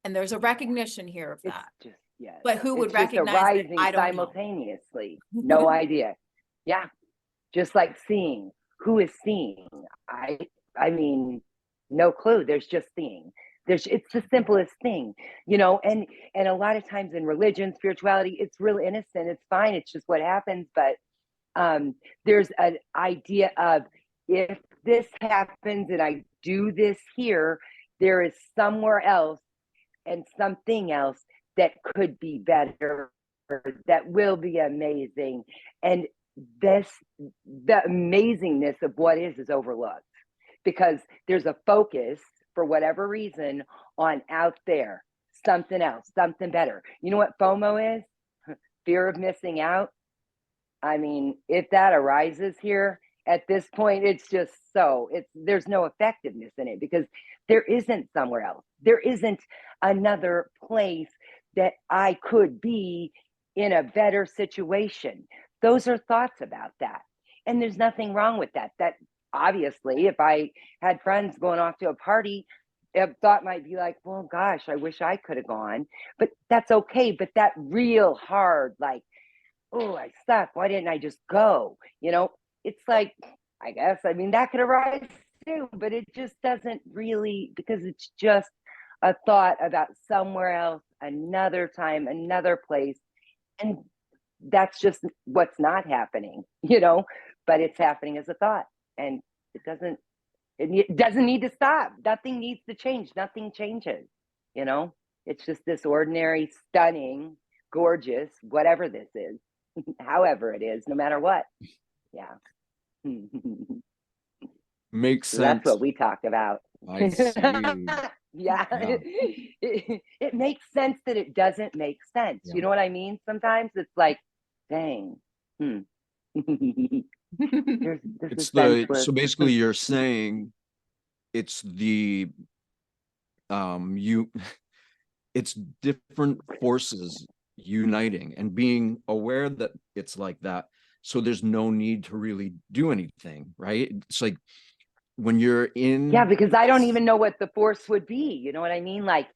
And there's a recognition here of
it's
that.
just, yes,
But who would
it's just
recognize it?
arising
I don't know.
simultaneously. No idea. Yeah, just like seeing. Who is seeing? I, I mean, no clue. There's just seeing. There's, it's the simplest thing, you know. And a lot of times in religion, spirituality, it's real innocent. It's fine. It's just what happens. But there's an idea of if this happens and I do this here, there is somewhere else and something else that could be better, that will be amazing. And this, the amazingness of what is overlooked because there's a focus for whatever reason on out there, something else, something better. You know what FOMO is? Fear of missing out. I mean, if that arises here at this point, it's just so it's there's no effectiveness in it because there isn't somewhere else. There isn't another place that I could be in a better situation. Those are thoughts about that. And there's nothing wrong with that. That obviously, if I had friends going off to a party, a thought might be like, well, gosh, I wish I could have gone. But that's okay. But that real hard, like, oh, I suck. Why didn't I just go? You know, it's like, I guess, I mean, that could arise too, but it just doesn't really, because it's just a thought about somewhere else, another time, another place. And that's just what's not happening, you know, but it's happening as a thought. And it doesn't, it doesn't need to stop. Nothing needs to change. Nothing changes, you know, it's just this ordinary, stunning, gorgeous, whatever this is. However it is, no matter what. Yeah.
Makes
So that's
sense.
what we talked about.
I see.
Yeah.
Yeah.
It makes sense that it doesn't make sense.
Yeah.
You know what I mean? Sometimes it's like, dang. This
It's
is
the,
senseless.
so basically you're saying it's the, you, it's different forces uniting and being aware that it's like that. So there's no need to really do anything, right? It's like when you're in.
Yeah, because I don't even know what the force would be. You know what I mean? Like,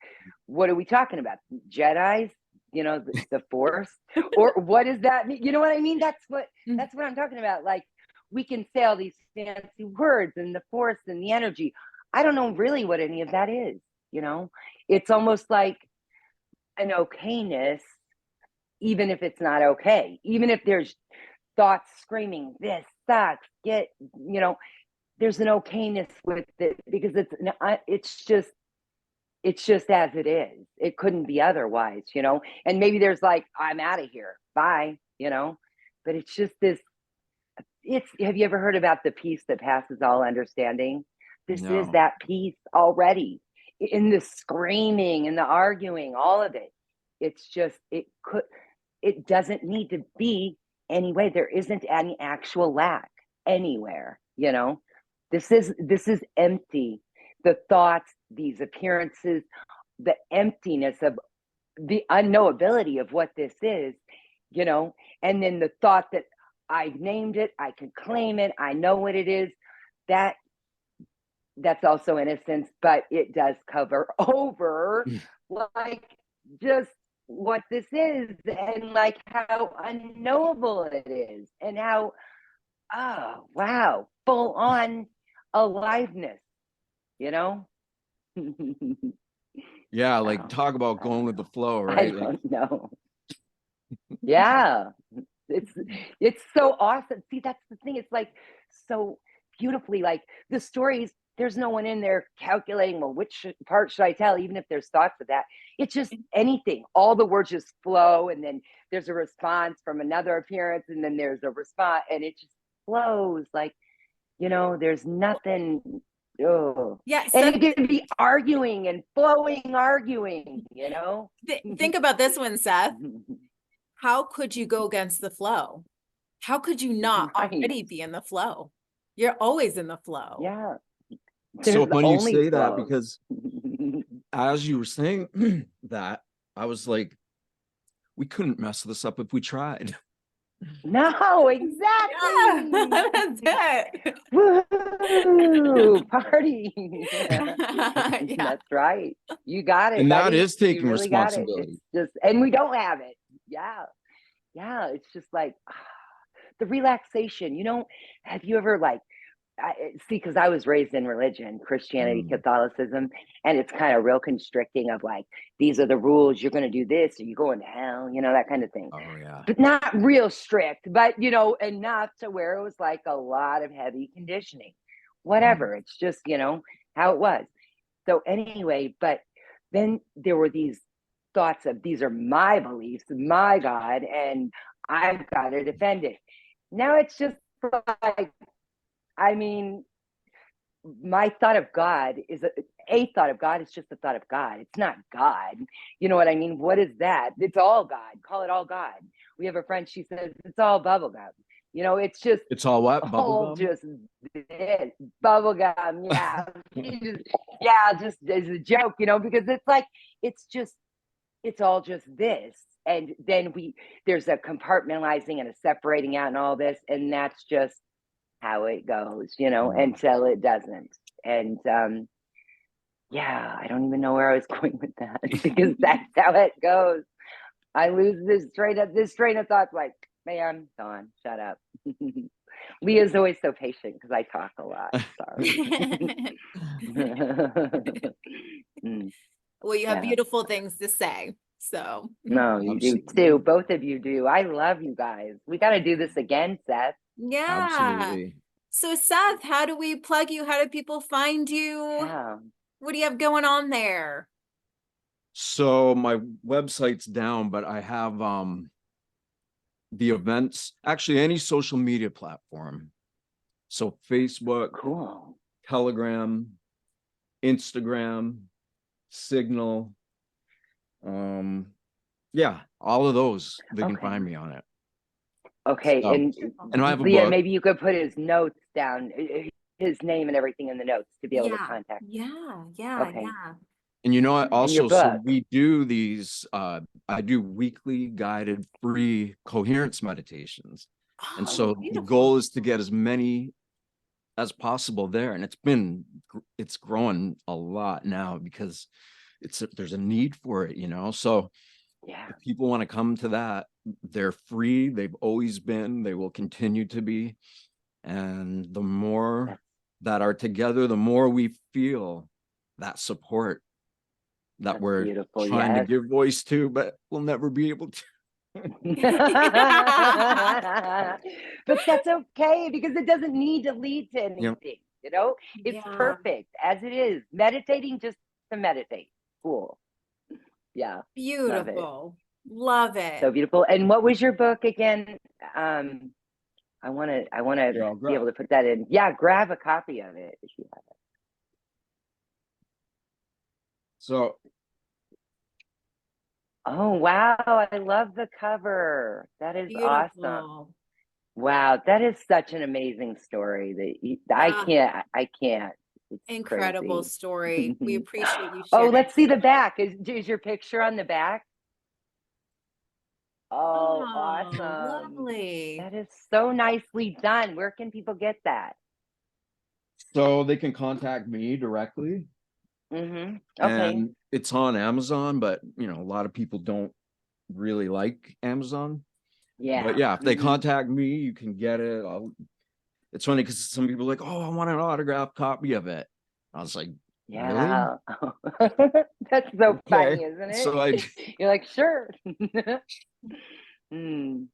what are we talking about? Jedis? You know, the force? Or what does that mean? You know what I mean? That's what I'm talking about. Like, we can say all these fancy words and the force and the energy. I don't know really what any of that is, you know? It's almost like an okayness, even if it's not okay. Even if there's thoughts screaming, this sucks, get, you know, there's an okayness with it because it's just as it is. It couldn't be otherwise, you know. And maybe there's like, I'm out of here, bye, you know. But it's just this. It's. Have you ever heard about the peace that passes all understanding? This is
No.
that peace already. In the screaming and the arguing, all of it. It's just it could. It doesn't need to be anyway. There isn't any actual lack anywhere, you know. This is empty. The thoughts, these appearances, the emptiness of the unknowability of what this is, you know, and then the thought that I've named it, I can claim it, I know what it is. That that's also innocence, but it does cover over like just what this is and like how unknowable it is and how, oh wow, full on aliveness, you know.
Yeah, like
Oh,
talk about
I
going
don't
with the
know.
flow,
I
right? Like,
don't know. Yeah, it's it's so awesome. See, that's the thing. It's like so beautifully like the stories. There's no one in there calculating, well, which part should I tell, even if there's thoughts of that. It's just anything. All the words just flow, and then there's a response from another appearance, and then there's a response, and it just flows like, you know, there's nothing. Oh,
Yeah,
and
Seth,
it can be arguing and flowing, arguing, you know.
think about this one, Seth. How could you go against the flow? How could you not
Right.
already be in the flow? You're always in the flow.
Yeah.
so
There's
funny you
only
say that
flow.
because as you were saying that, I was like, we couldn't mess this up if we tried.
No,
Yeah,
exactly.
that's it.
Woo! Party.
Yeah.
That's right. You got it,
And that
buddy.
is
You
taking
really got it. It's
responsibility.
just, and we don't have it. Yeah. Yeah. It's just like the relaxation. You know, have you ever like, see, because I was raised in religion, Christianity,
Mm.
Catholicism, and it's kind of real constricting of like, these are the rules, you're going to do this or you're going to hell, you know, that kind of thing.
Oh yeah.
But not real strict, but you know, enough to where it was like a lot of heavy conditioning.
Mm.
Whatever. It's just, you know, how it was. So anyway, but then there were these thoughts of these are my beliefs, my God, and I've got to defend it. Now it's just like, I mean, my thought of God is a thought of God is just a thought of God. It's not God. You know what I mean? What is that? It's all God. Call it all God. We have a friend, she says it's all bubblegum. You know, it's just
It's all what?
all
Bubblegum?
just this bubblegum. Yeah. Yeah, just as a joke, you know, because it's like it's all just this. And then there's a compartmentalizing and a separating out and all this, and that's just how it goes, you know,
Mm.
until it doesn't. And yeah, I don't even know where I was going with that because that's how it goes. I lose this train of thought, like, man, Dawn, shut up. Leah's always so patient because I talk a lot. Sorry.
Well, you have
Yeah.
beautiful things to say. So,
No, you do too.
Absolutely.
Both of you do. I love you guys. We got to do this again, Seth.
yeah.
Absolutely.
So, Seth, how do we plug you? How do people find you?
Yeah.
What do you have going on there?
So my website's down, but I have the events, actually any social media platform. So Facebook,
Cool.
Telegram, Instagram, Signal. Yeah, all of those, they can
Okay.
find me on it.
Okay,
So, and I have a
Leah,
book.
maybe you could put his notes down, his name and everything in the notes to be able to
Yeah,
contact.
yeah,
Okay.
yeah.
And you know, I
And your
also, so
book.
we do these, I do weekly guided free coherence meditations. And
Oh,
so the
beautiful.
goal is to get as many as possible there. And it's growing a lot now because there's a need for it, you know? So
Yeah.
if people want to come to that, they're free. They've always been, they will continue to be. And the more that are together, the more we feel that support that
That's
we're
beautiful.
trying to
Yes.
give voice to, but we'll never be able to.
But that's okay because it doesn't need to lead to
You know,
anything, you know? It's
Yeah,
perfect as it is. Meditating just to meditate. Cool. Yeah. Love it.
beautiful. Love
So
it.
beautiful. And what was your book again? I want to
here, I'll
be
grab.
able to put that in. Yeah, grab a copy of it if you have it.
So
Oh, wow. I love the cover. That is awesome.
Beautiful.
Wow, that is such an amazing story I
Ah,
can't. It's
incredible
crazy.
story. We appreciate you
Oh,
sharing.
let's see the back. Is your picture on the back? Oh,
Oh,
awesome.
lovely.
That is so nicely done. Where can people get that?
they can contact me directly,
Mm-hmm. Okay.
and it's on Amazon, but you know, a lot of people don't really like Amazon. But
Yeah.
yeah, if they
Mm-hmm.
contact me, you can get it. It's funny because some people are like, oh, I want an autographed copy of it. I was like, really?
Yeah. That's so
Okay.
funny, isn't
So
it? You're like, sure. Mm.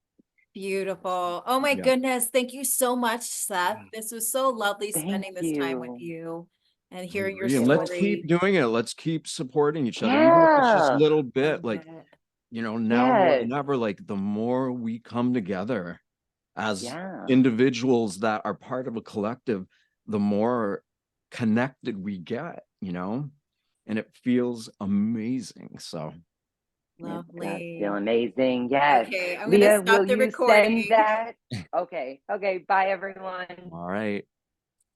Beautiful. Oh my
yeah.
goodness. Thank you so much, Seth. This was so lovely
Thank
spending this time with
you.
you and
I
hearing your
agree. And
It
let's
was,
keep
story.
doing it. Let's keep supporting each other, even if it's just a
yeah.
little bit.
Love
Like,
it.
you know, now more
Yes.
than ever, like the more we come together as
Yeah.
individuals that are part of a collective, the more connected we get, you know, and it feels amazing. So
It does feel
Lovely.
amazing. Yes.
Okay, I'm gonna
Leah, will
stop the
you send
recording.
that? Okay. Okay. Bye, everyone.
all right.